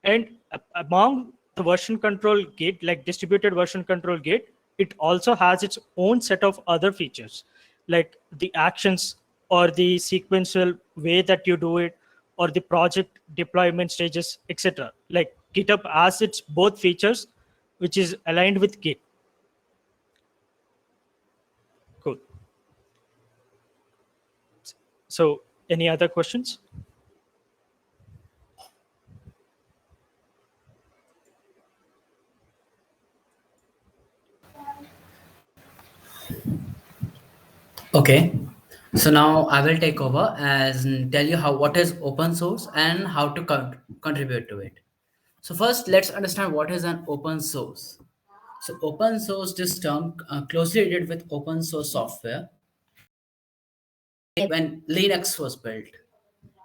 and among the version control Git, like distributed version control Git, it also has its own set of other features, like the actions or the sequential way that you do it, or the project deployment stages, etc. Like GitHub has its both features, which is aligned with Git. Cool. So, any other questions? Okay. So now I will take over and tell you how what is open source and how to contribute to it. So first, let's understand what is an open source. So open source, this term closely related with open source software when Linux was built.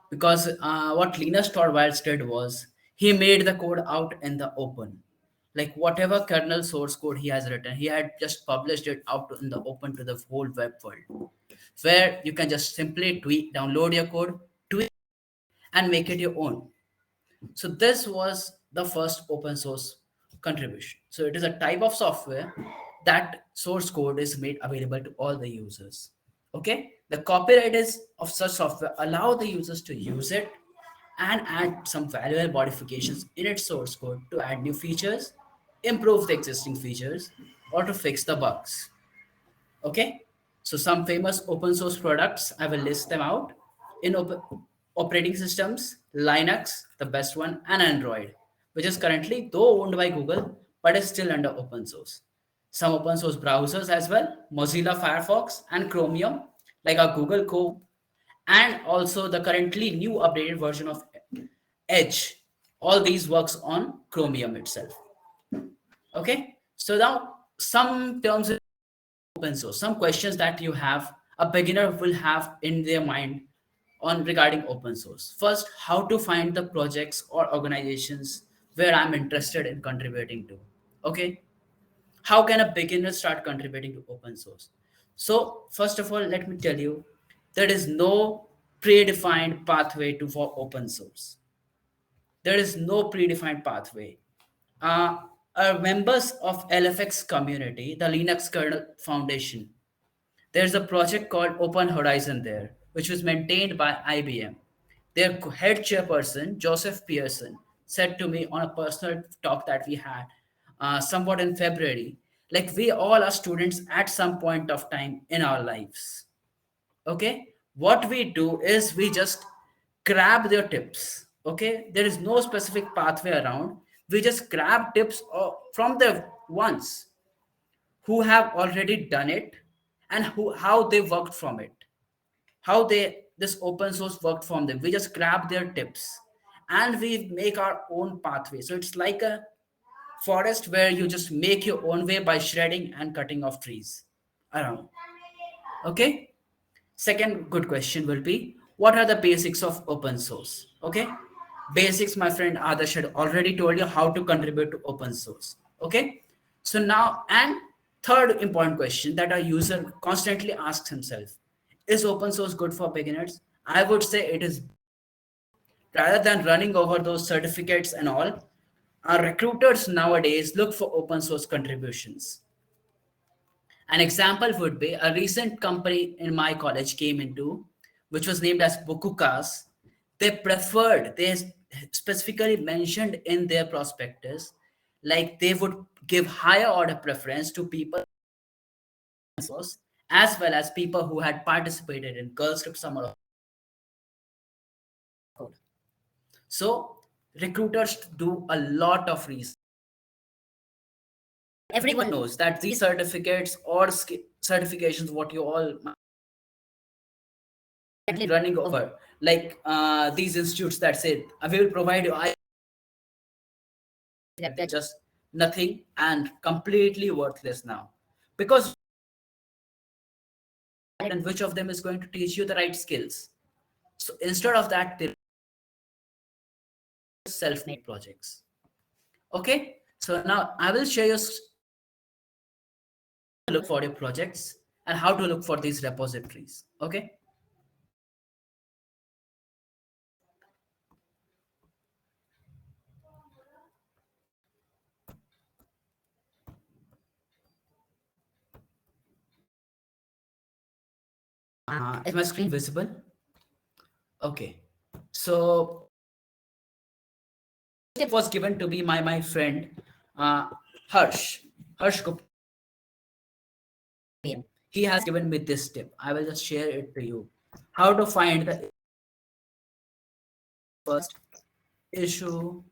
Because what Linus Torvalds did was he made the code out in the open. Like whatever kernel source code he has written, he had just published it out in the open to the whole web world, where you can just simply download your code, tweak, and make it your own. So this was the first open source contribution. So it is a type of software that source code is made available to all the users. Okay, the copyright is of such software allow the users to use it and add some valuable modifications in its source code to add new features, improve the existing features, or to fix the bugs. Okay, so some famous open source products, I will list them out. In operating systems, Linux, the best one, and Android, which is currently though owned by Google, but is still under open source. Some open source browsers as well, Mozilla Firefox and Chromium, like our Google Chrome, and also the currently new updated version of Edge. All these works on Chromium itself. Okay, so now some terms open source, some questions that you have a beginner will have in their mind on regarding open source. First, how to find the projects or organizations where I'm interested in contributing to. Okay, how can a beginner start contributing to open source? So first of all, let me tell you, there is no predefined pathway to for open source. There is no predefined pathway. uh, Members of LFX community, the Linux Kernel Foundation, there's a project called Open Horizon there, which was maintained by IBM. Their head chairperson, Joseph Pearson, said to me on a personal talk that we had somewhat in February, like we all are students at some point of time in our lives. Okay, what we do is we just grab their tips. Okay, there is no specific pathway around. We just grab tips from the ones who have already done it, and who how they worked from it, how they this open source worked from them. We just grab their tips and we make our own pathway. So it's like a forest where you just make your own way by shredding and cutting off trees around. Okay, second good question will be, what are the basics of open source? Okay, basics, my friend Adarsh had already told you how to contribute to open source. Okay, so now, and third important question that a user constantly asks himself, is open source good for beginners? I would say it is. Rather than running over those certificates and all, our recruiters nowadays look for open source contributions. An example would be a recent company in my college came into, which was named as Bokukas. They specifically mentioned in their prospectus, like they would give higher order preference to people as well as people who had participated in Girl Script Summer of Code. So recruiters do a lot of research. Everyone knows that these certificates or certifications, what you all running over, like these institutes that say, I will provide you, they're just nothing and completely worthless now. Because and which of them is going to teach you the right skills? So instead of that, they self-made projects. Okay, so now I will show you look for your projects and how to look for these repositories. Okay, is my screen visible? Okay, so it was given to me by my friend Harsh Gupta. He has given me this tip. I will just share it to you. How to find the first issue.dave.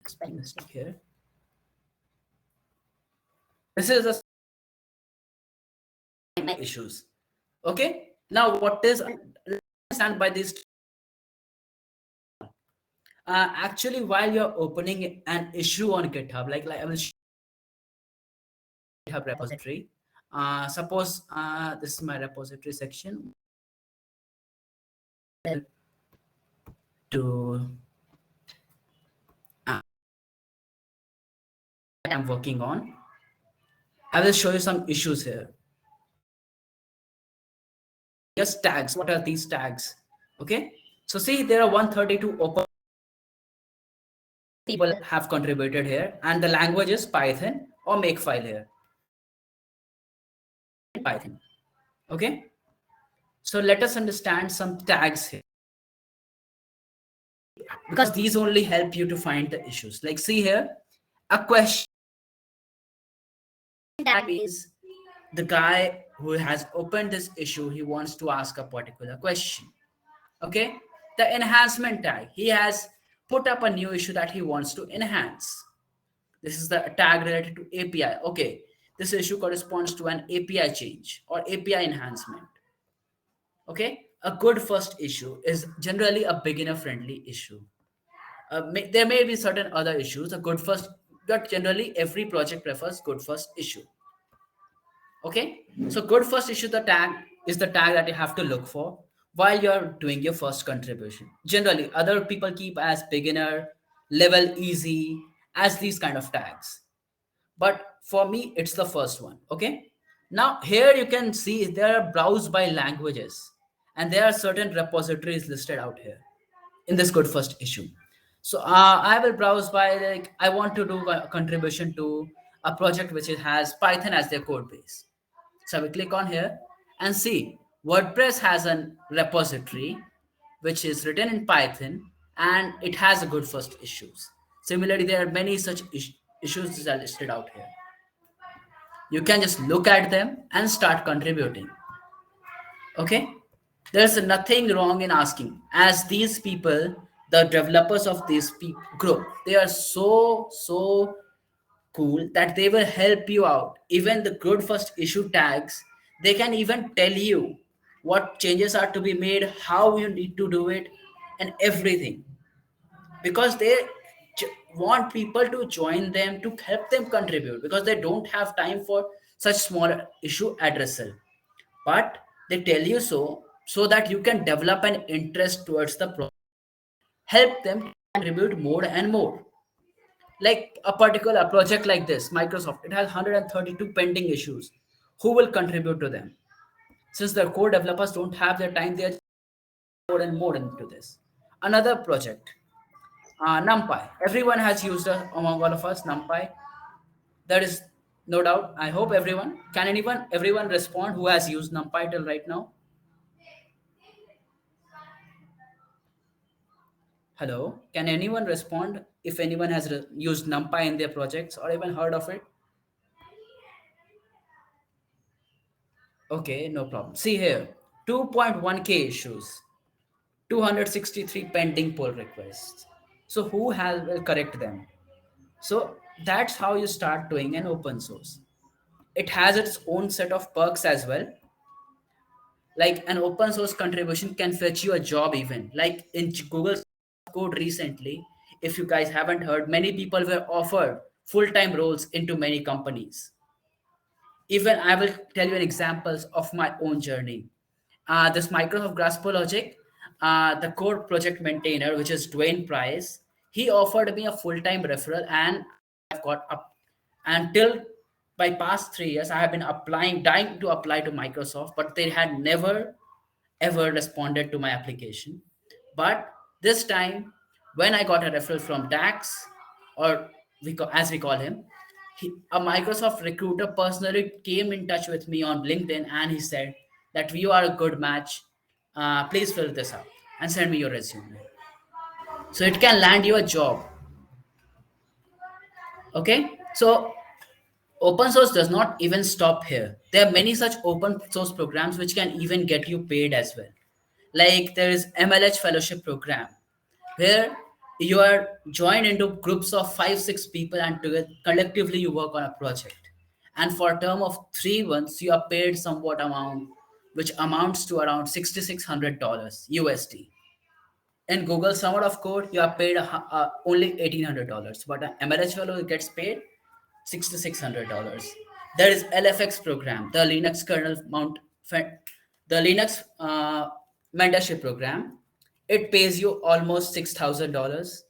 Spelling mistake here. This is the issues. Okay. Now, what is understand by this? Actually, while you're opening an issue on GitHub, like I will GitHub repository. Suppose this is my repository section. To I'm working on. I will show you some issues here. Just tags. What are these tags? Okay. So see, there are 132 open people have contributed here, and the language is Python or Makefile here. Python. Okay. So let us understand some tags here, because these only help you to find the issues. Like see here, a question tag is the guy who has opened this issue, he wants to ask a particular question. Okay, the enhancement tag, he has put up a new issue that he wants to enhance. This is the tag related to API. Okay, this issue corresponds to an API change or API enhancement. Okay, a good first issue is generally a beginner friendly issue. There may be certain other issues, a good first, but generally every project prefers good first issue. Okay, so good first issue the tag is the tag that you have to look for while you're doing your first contribution. Generally, other people keep as beginner, level easy, as these kind of tags. But for me, it's the first one. Okay, now here you can see there are browse by languages, and there are certain repositories listed out here in this good first issue. So I will browse by, like, I want to do a contribution to a project which has Python as their code base. So we click on here and see WordPress has a repository which is written in Python, and it has a good first issues. Similarly, there are many such issues that are listed out here. You can just look at them and start contributing. Okay, there's nothing wrong in asking, as these people, the developers of this group, they are so cool that they will help you out. Even the good first issue tags, they can even tell you what changes are to be made, how you need to do it, and everything, because they want people to join them to help them contribute, because they don't have time for such small issue addressal. But they tell you so that you can develop an interest towards the project, help them contribute more and more. Like a particular project like this, Microsoft, it has 132 pending issues. Who will contribute to them? Since the core developers don't have their time, they are more and more into this. Another project, NumPy. Everyone has used among all of us NumPy. There is no doubt. I hope everyone. Can everyone respond who has used NumPy till right now? Hello. Can anyone respond if anyone has used NumPy in their projects or even heard of it? Okay, no problem. See here, 2.1K issues, 263 pending pull requests. So who will correct them? So that's how you start doing an open source. It has its own set of perks as well. Like an open source contribution can fetch you a job even. Like in Google Code recently, if you guys haven't heard, many people were offered full-time roles into many companies. Even I will tell you an examples of my own journey. This Microsoft Graspologic, the core project maintainer, which is Dwayne Price, he offered me a full-time referral, and I've got up until by past 3 years, I have been dying to apply to Microsoft, but they had never ever responded to my application. But this time, when I got a referral from Dax, or as we call him, a Microsoft recruiter personally came in touch with me on LinkedIn, and he said that you are a good match. Please fill this up and send me your resume. So it can land you a job. Okay, so open source does not even stop here. There are many such open source programs which can even get you paid as well. Like there is MLH fellowship program, where you are joined into groups of 5-6 people, and collectively you work on a project, and for a term of 3 months you are paid somewhat amount, which amounts to around $6,600 USD. In Google Summer of Code, you are paid only $1,800, but an MLH fellow gets paid $6,600. There is LFX program, the Linux kernel the Linux mentorship program. It pays you almost $6,000.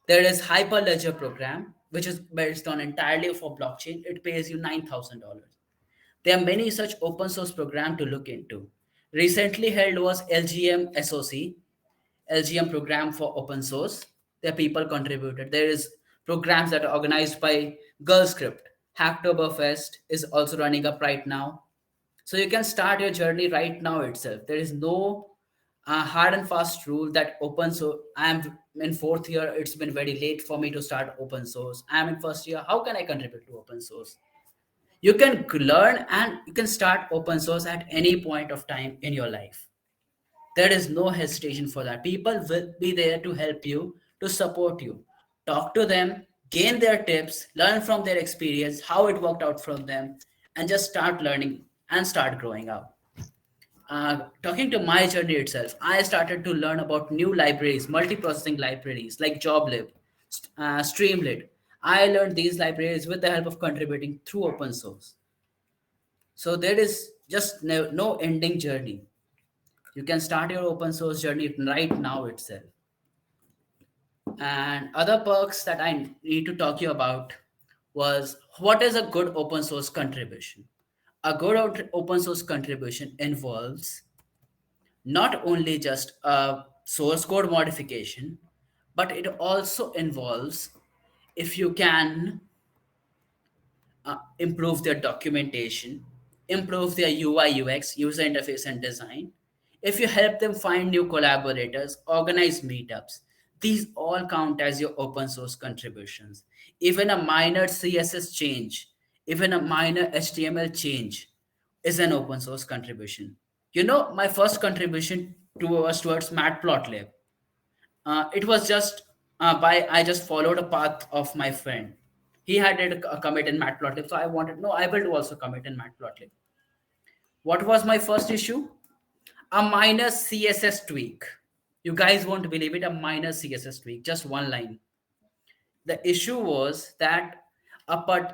There is Hyperledger program, which is based on entirely for blockchain. It pays you $9,000. There are many such open source programs to look into. Recently held was LGM SOC, LGM program for open source. There people contributed. There is programs that are organized by GirlScript. Hacktoberfest is also running up right now. So you can start your journey right now itself. There is no hard and fast rule that open source. I am in 4th year. It's been very late for me to start open source. I am in 1st year. How can I contribute to open source? You can learn and you can start open source at any point of time in your life. There is no hesitation for that. People will be there to help you, to support you. Talk to them, gain their tips, learn from their experience, how it worked out from them, and just start learning and start growing up. Talking to my journey itself, I started to learn about new libraries, multiprocessing libraries like JobLib, Streamlit. I learned these libraries with the help of contributing through open source. So there is just no ending journey. You can start your open source journey right now itself. And other perks that I need to talk to you about was, what is a good open source contribution? A good open source contribution involves not only just a source code modification, but it also involves, if you can improve their documentation, improve their UI, UX, user interface, and design. If you help them find new collaborators, organize meetups, these all count as your open source contributions. Even a minor CSS change, even a minor HTML change is an open source contribution. You know, my first contribution towards Matplotlib, it was just by I just followed a path of my friend. He had did a commit in Matplotlib, so I wanted no, I will do also commit in Matplotlib. What was my first issue? A minor CSS tweak. You guys won't believe it. A minor CSS tweak, just one line. The issue was that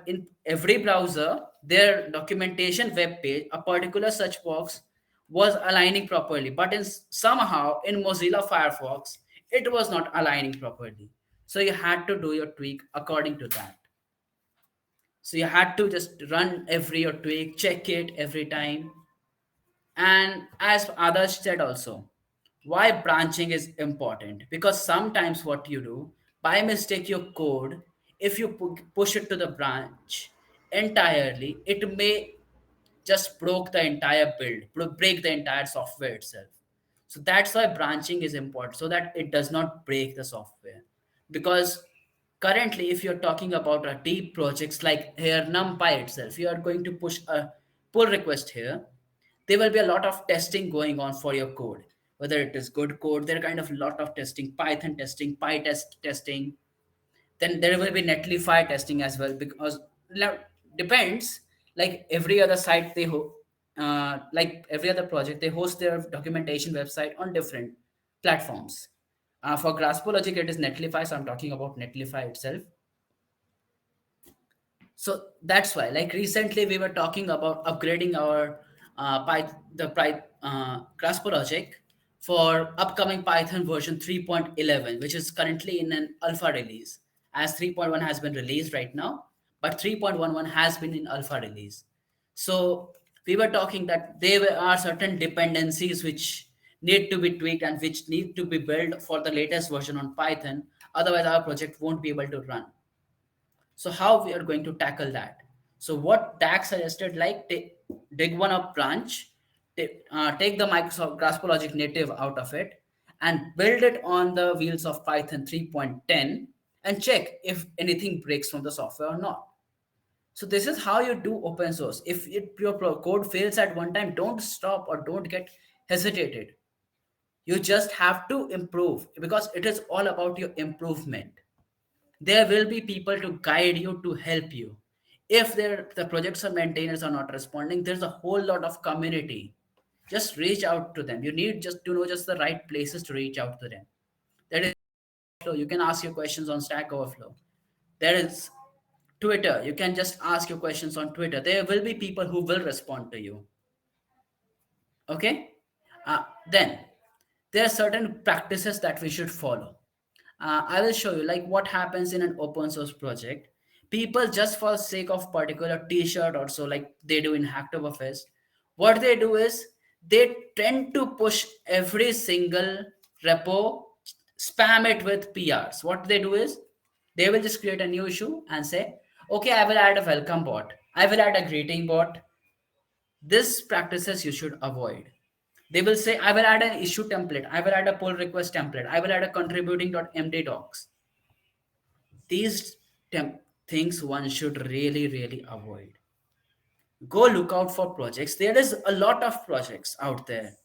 in every browser, their documentation web page, a particular search box was aligning properly, but somehow in Mozilla Firefox, it was not aligning properly. So you had to do your tweak according to that. So you had to just run every your tweak, check it every time. And as others said also, why branching is important? Because sometimes what you do, by mistake, your code, if you push it to the branch entirely, it may just broke the entire build, break the entire software itself. So that's why branching is important, so that it does not break the software. Because currently, if you're talking about a deep projects like here NumPy itself, you are going to push a pull request here, there will be a lot of testing going on for your code, whether it is good code. There are kind of a lot of testing, Python testing, PyTest testing. Then there will be Netlify testing as well, because depends, like every other site like every other project, they host their documentation website on different platforms. For Graspologic, it is Netlify, so I'm talking about Netlify itself. So that's why, like recently, we were talking about upgrading our Graspologic for upcoming Python version 3.11, which is currently in an alpha release, as 3.1 has been released right now, but 3.11 has been in alpha release. So we were talking that there are certain dependencies which need to be tweaked and which need to be built for the latest version on Python. Otherwise, our project won't be able to run. So how we are going to tackle that? So what Dax suggested, like dig one up branch, take the Microsoft Graspologic native out of it and build it on the wheels of Python 3.10 and check if anything breaks from the software or not. So this is how you do open source. If your code fails at one time, don't stop or don't get hesitated. You just have to improve, because it is all about your improvement. There will be people to guide you, to help you. If the projects or maintainers are not responding, there's a whole lot of community. Just reach out to them. You need just to know just the right places to reach out to them. That is, you can ask your questions on Stack Overflow. There is Twitter. You can just ask your questions on Twitter. There will be people who will respond to you. Okay? Then there are certain practices that we should follow. I will show you like what happens in an open source project. People, just for sake of particular t-shirt or so, like they do in Hacktoberfest, what they do is they tend to push every single repo, spam it with PRs. What they do is they will just create a new issue and say, okay, I will add a welcome bot, I will add a greeting bot. This practices you should avoid. They will say, I will add an issue template, I will add a pull request template, I will add a contributing.md docs. These things one should really, really avoid. Go look out for projects. There is a lot of projects out there,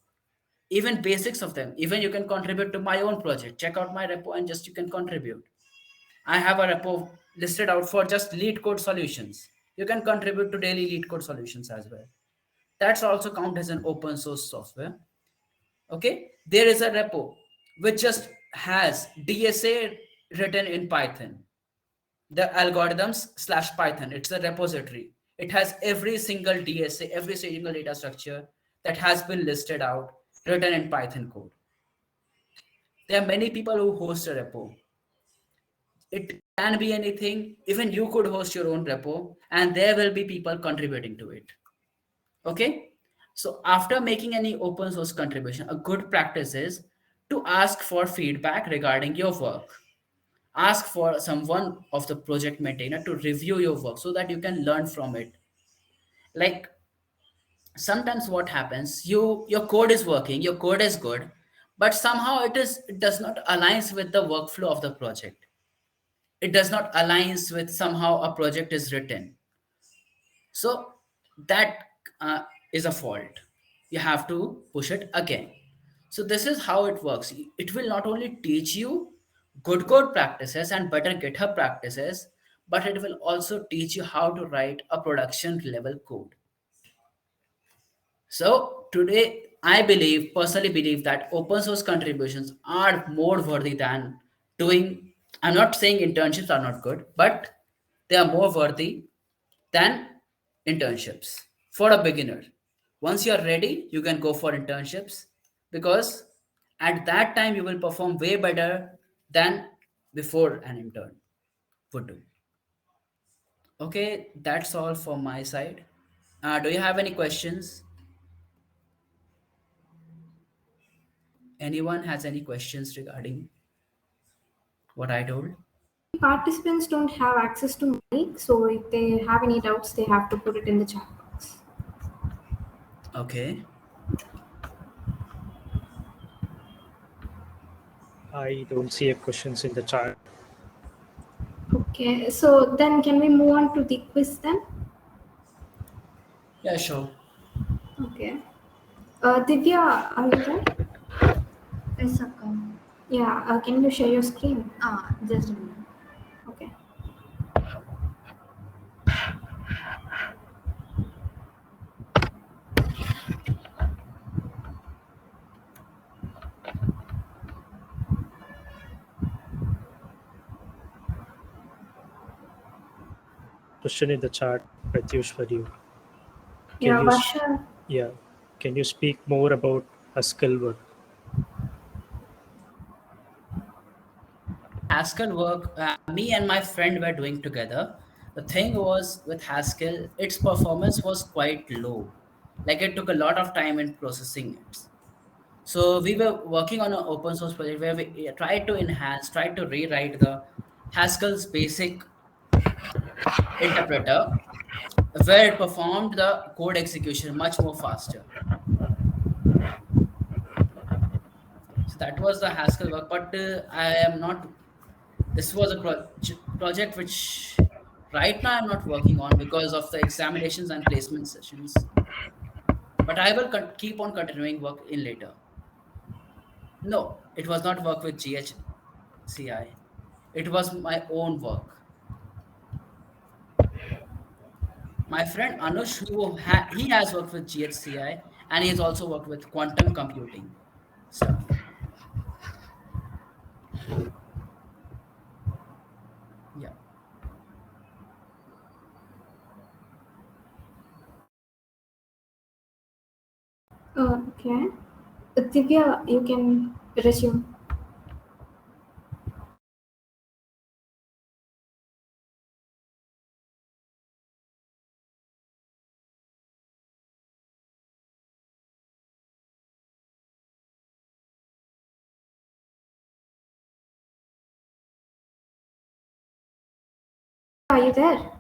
even basics of them. Even you can contribute to my own project. Check out my repo and just you can contribute. I have a repo listed out for just lead code solutions. You can contribute to daily lead code solutions as well. That's also count as an open source software. Okay, there is a repo which just has DSA written in Python, the algorithms /Python. It's a repository. It has every single DSA, every single data structure that has been listed out, written in Python code. There are many people who host a repo. It can be anything. Even you could host your own repo, and there will be people contributing to it. Okay? So after making any open source contribution, a good practice is to ask for feedback regarding your work. Ask for someone of the project maintainer to review your work so that you can learn from it. Like sometimes what happens, your code is working, your code is good, but somehow it does not aligns with the workflow of the project. It does not aligns with somehow a project is written. So that is a fault. You have to push it again. So this is how it works. It will not only teach you good code practices and better GitHub practices, but it will also teach you how to write a production level code. So today, I believe, personally believe that open source contributions are more worthy than doing. I'm not saying internships are not good, but they are more worthy than internships for a beginner. Once you're ready, you can go for internships because at that time you will perform way better than before an intern would do. Okay, that's all from my side. Do you have any questions? Anyone has any questions regarding what I told? Participants don't have access to mic, so if they have any doubts, they have to put it in the chat box. Okay. I don't see a questions in the chat. Okay, so then can we move on to the quiz then? Yeah, sure. Okay. Divya, are you there? Yes, Akka. Yeah, can you share your screen? Just a minute. Okay. Question in the chat, Pratyush, for you. Yeah, you Varsha. Yeah. Can you speak more about Haskell work? Haskell work, me and my friend were doing together. The thing was with Haskell, its performance was quite low. Like it took a lot of time in processing it. So we were working on an open source project where we tried to enhance, tried to rewrite the Haskell's basic interpreter where it performed the code execution much more faster. So that was the Haskell work, but I am not. This was a project which right now I'm not working on because of the examinations and placement sessions. But I will keep on continuing work in later. No, it was not work with GHCI. It was my own work. My friend Anush, he has worked with GHCI and he has also worked with quantum computing stuff. Yeah. Okay. Divya, you can resume. Are you there?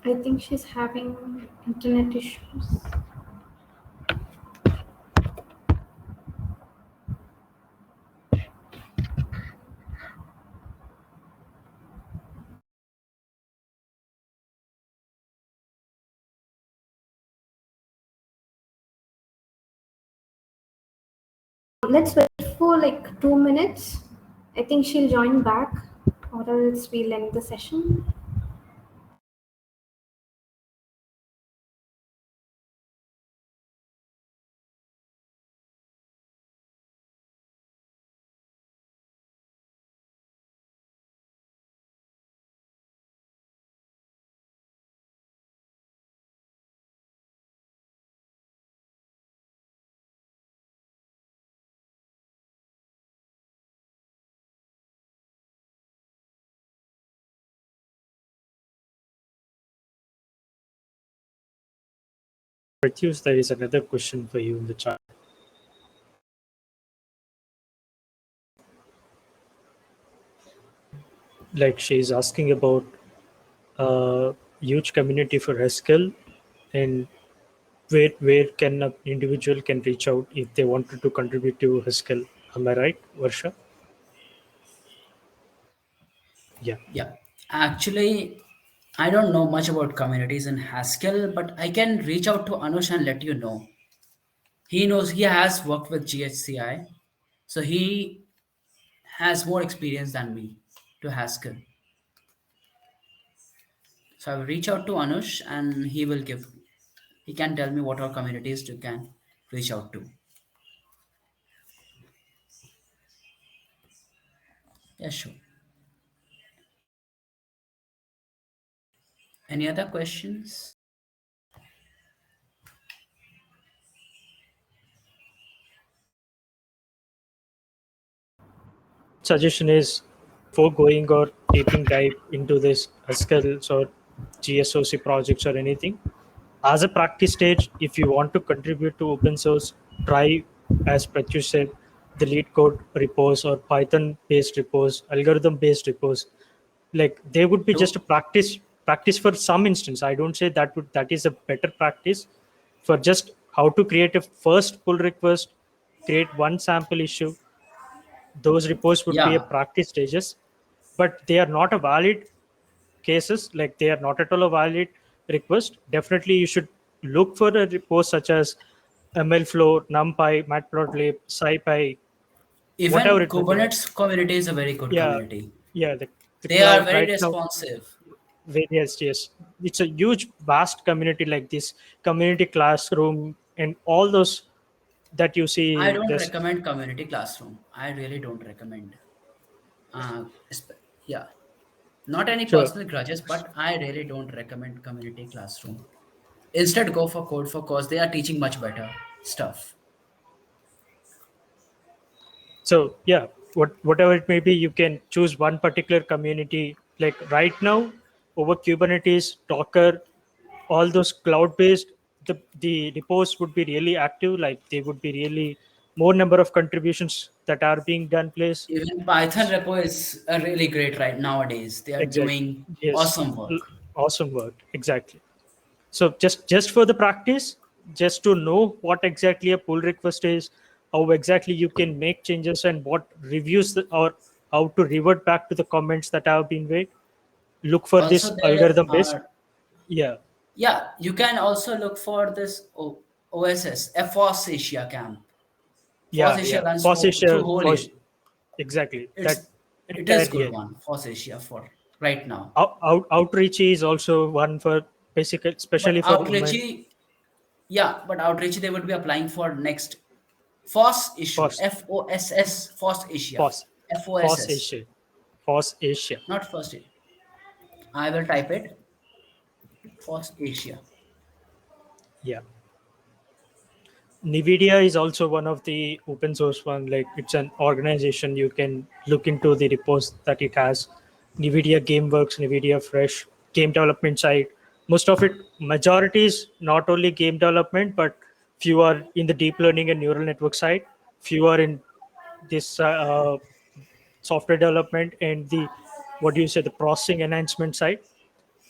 I think she's having internet issues. Let's wait for like 2 minutes. I think she'll join back, or else we'll end the session. Pratyush, there is another question for you in the chat. Like she's asking about a huge community for Haskell, and where can an individual can reach out if they wanted to contribute to Haskell. Am I right, Varsha? Yeah. Yeah. Actually, I don't know much about communities in Haskell, but I can reach out to Anush and let you know. He knows he has worked with GHCI, so he has more experience than me to Haskell. So I will reach out to Anush and he can tell me what all communities you can reach out to. Yeah, sure. Any other questions? Suggestion is for going or deeping dive into this Haskells or GSOC projects or anything. As a practice stage, if you want to contribute to open source, try, as Pratyush said, the lead code repos or Python based repos, algorithm based repos. Like they would be just a practice for some instance. I don't say that is a better practice for just how to create a first pull request, create one sample issue. Those repos would be a Yeah, practice stages, but they are not a valid cases. Like they are not at all a valid request. Definitely you should look for a repo such as MLflow, NumPy, Matplotlib, SciPy, whatever even it may be. Kubernetes community is a very good Yeah, community. yeah, the They are cloud very right now. responsive. Yes, yes, it's a huge vast community. Like this community classroom and all those that you I see don't this. recommend community classroom. I really don't recommend. Yeah, not any So personal grudges, but I really don't recommend community classroom. Instead, go for Code for Cause. They are teaching much better stuff. so yeah, whatever it may be, you can choose one particular community. Like right now, over Kubernetes, Docker, all those cloud based, the repos would be really active. Like they would be really more number of contributions that are being done place. Even Python repo is really great right nowadays. They are Exactly. doing Yes. awesome work. Awesome work. Exactly. So just for the practice, just to know what exactly a pull request is, how exactly you can make changes, and what reviews or how to revert back to the comments that have been made. Look for Also, this there algorithm based. are, Yeah. yeah, you can also look for this OSS, FOSS Asia camp. FOSS Yeah. Asia Yeah. runs FOSS through Asia, whole FOSS, year. exactly. That It's it entire is good year. one, FOSS Asia for right now. Outreach is also one for basically, especially But for women. Outreachy, yeah, but Outreachy they would be applying for next FOSS issue, FOSS, FOSS, FOSS Asia, FOSS, FOSS FOSS, Asia, FOSS Asia. not first. I will type it. FOSS Asia. Yeah. NVIDIA is also one of the open source one. Like it's an organization. You can look into the repos that it has. NVIDIA GameWorks, NVIDIA Fresh, game development side. Most of it, majority is not only game development, but few are in the deep learning and neural network side. Few are in this software development and the what do you say the processing enhancement side.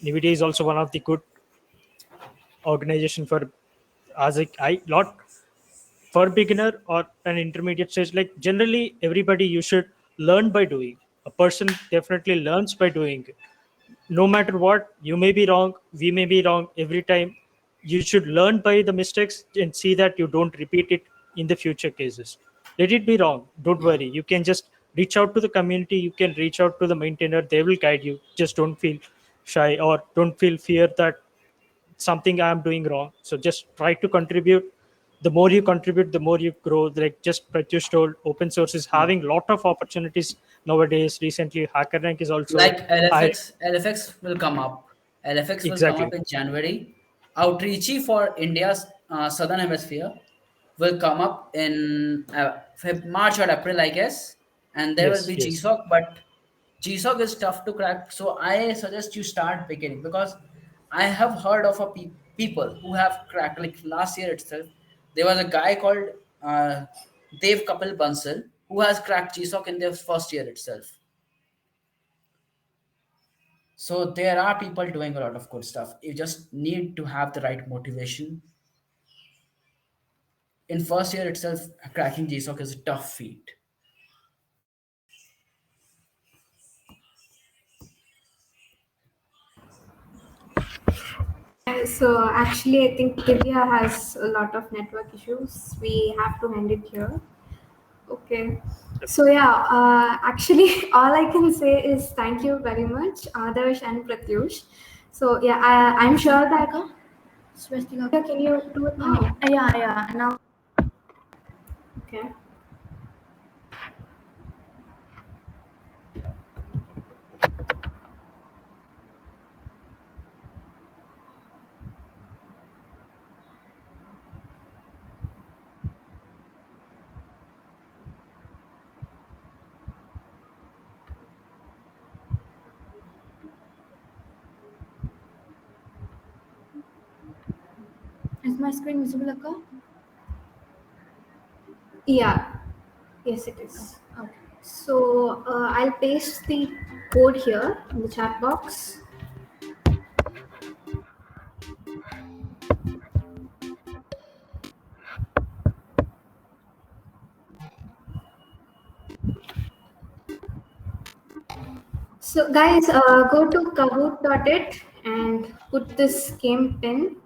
NVIDIA is also one of the good organization for as a I lot for beginner or an intermediate stage. Like generally everybody you should learn by doing. A person definitely learns by doing. No matter what, you may be wrong, we may be wrong every time. You should learn by the mistakes and see that you don't repeat it in the future cases. let it be wrong. Don't Yeah. worry. You can just reach out to the community. You can reach out to the maintainer. They will guide you. Just don't feel shy or don't feel fear that something I'm doing wrong. So just try to contribute. The more you contribute, the more you grow. Like just Pratyush told, open source is Yeah. having lot of opportunities nowadays. Recently, HackerRank is also Like hiring. LFX will come up. LFX will come up Exactly. in January. Outreachy for India's southern hemisphere will come up in March or April, I guess. And there will Yes. be Yes. GSOC, but GSOC is tough to crack. So I suggest you start beginning, because I have heard of people who have cracked, like last year itself. There was a guy called Dev Kapil Bansal who has cracked GSOC in their first year itself. So there are people doing a lot of good stuff. You just need to have the right motivation. In first year itself, cracking GSOC is a tough feat. So actually, I think Divya has a lot of network issues. We have to end it here. Okay. So yeah, actually, all I can say is thank you very much, Adarsh and Pratyush. So yeah, I'm sure that. Swastika. Can you do it now? Yeah, yeah. Now Okay. is my screen visible, Akka? Yeah. Yes, it is. Okay. So I'll paste the code here in the chat box. So guys, go to kahoot.it and put this game pin.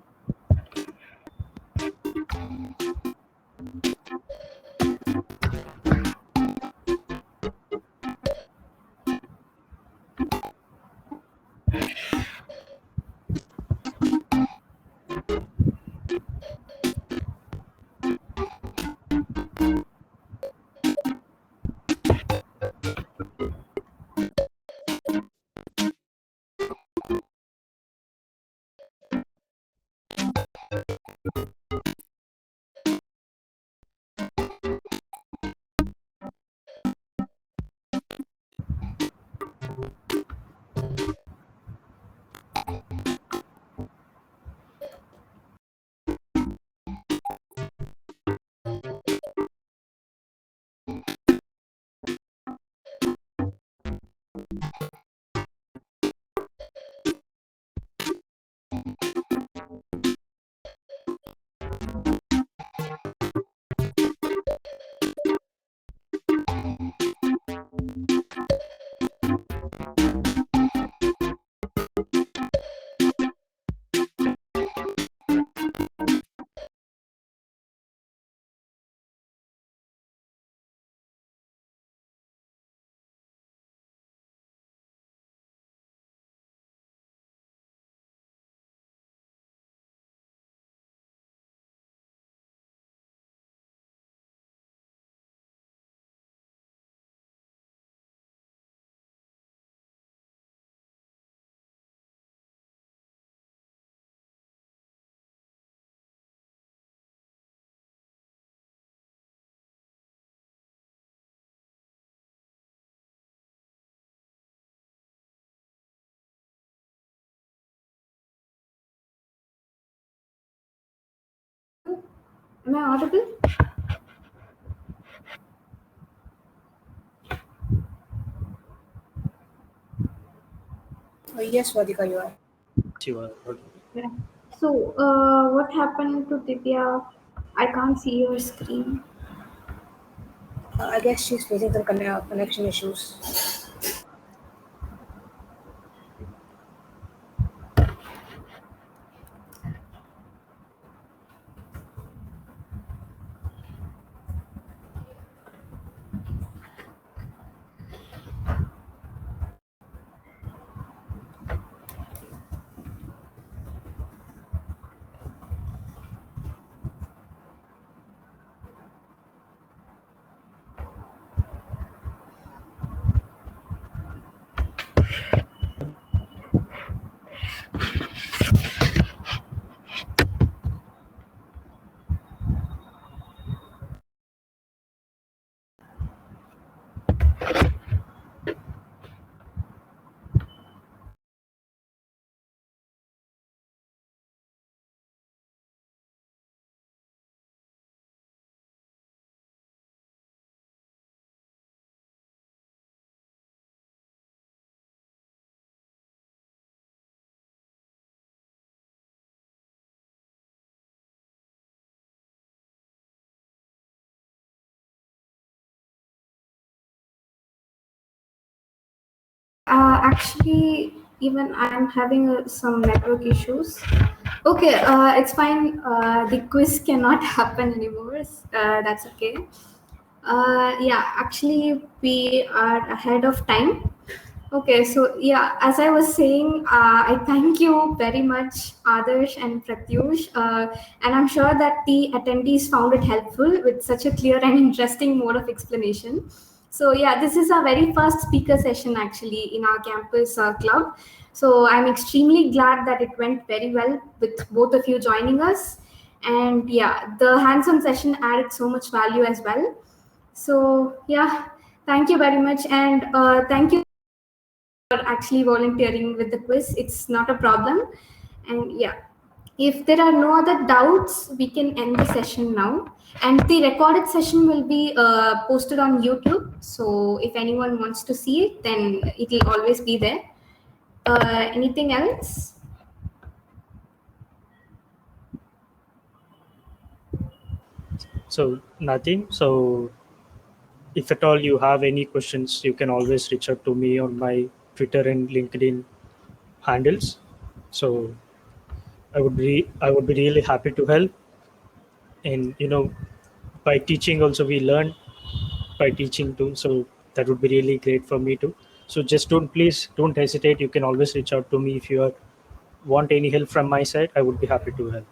Am I audible? Yes, Radhika, you are. You are. Yeah. So what happened to Divya? I can't see your screen. I guess she's facing some connection issues. Actually, even I'm having some network issues. Okay, it's fine. The quiz cannot happen anymore. That's okay. Yeah, actually, we are ahead of time. Okay, so yeah, as I was saying, I thank you very much, Adarsh and Pratyush, and I'm sure that the attendees found it helpful with such a clear and interesting mode of explanation. So yeah, this is our very first speaker session actually in our campus club. So I'm extremely glad that it went very well with both of you joining us. And yeah, the hands-on session added so much value as well. So yeah, thank you very much, and thank you for actually volunteering with the quiz. It's not a problem. And yeah, if there are no other doubts, we can end the session now. And the recorded session will be posted on YouTube. So if anyone wants to see it, then it will always be there. Anything else? So nothing. So if at all you have any questions, you can always reach out to me on my Twitter and LinkedIn handles. So I would be really happy to help. And by teaching also we learn by teaching too. So that would be really great for me too. So just please don't hesitate. You can always reach out to me if you want any help from my side. I would be happy to help.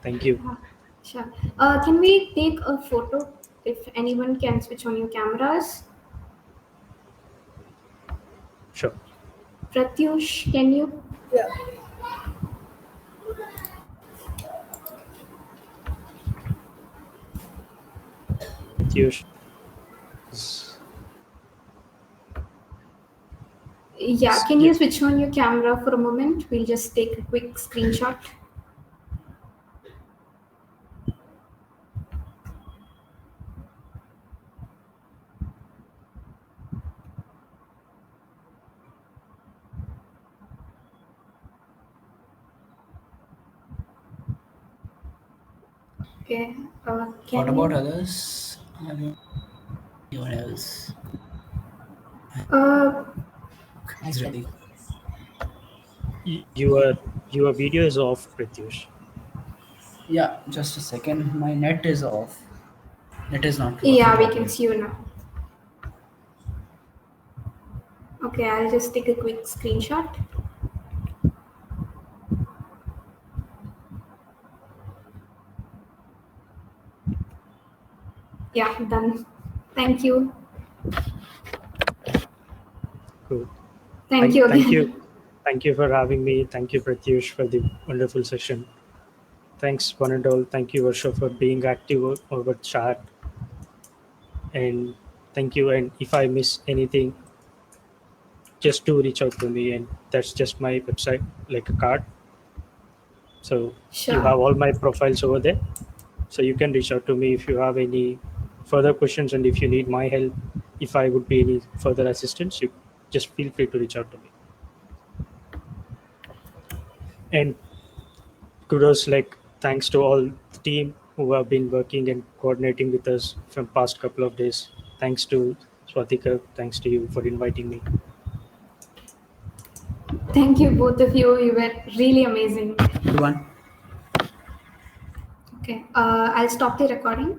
Thank you. Sure. Can we take a photo if anyone can switch on your cameras? Sure. Pratyush, can you? Yeah. Piyush. Yeah, can you switch on your camera for a moment? We'll just take a quick screenshot. Okay. Can What about you? others? I don't. Anyone else Uh, is ready? Your video is off, Pratyush. Yeah, just a second. My net is off. Net is not working yeah, we can properly. see you now. Okay, I'll just take a quick screenshot. Yeah, done. Thank you. Cool. Thank you again. Thank you. Thank you for having me. Thank you, Pratyush, for the wonderful session. Thanks, one and all. Thank you, Varsha, for being active over chat. And thank you. And if I miss anything, just do reach out to me. And that's just my website, like a card. So you have Sure. all my profiles over there. So you can reach out to me if you have any further questions, and if you need my help, if I would be any further assistance, you just feel free to reach out to me. And kudos, like thanks to all the team who have been working and coordinating with us from past couple of days. Thanks to Swatika, thanks to you for inviting me. Thank you, both of you. You were really amazing. Good one. Okay, I'll stop the recording.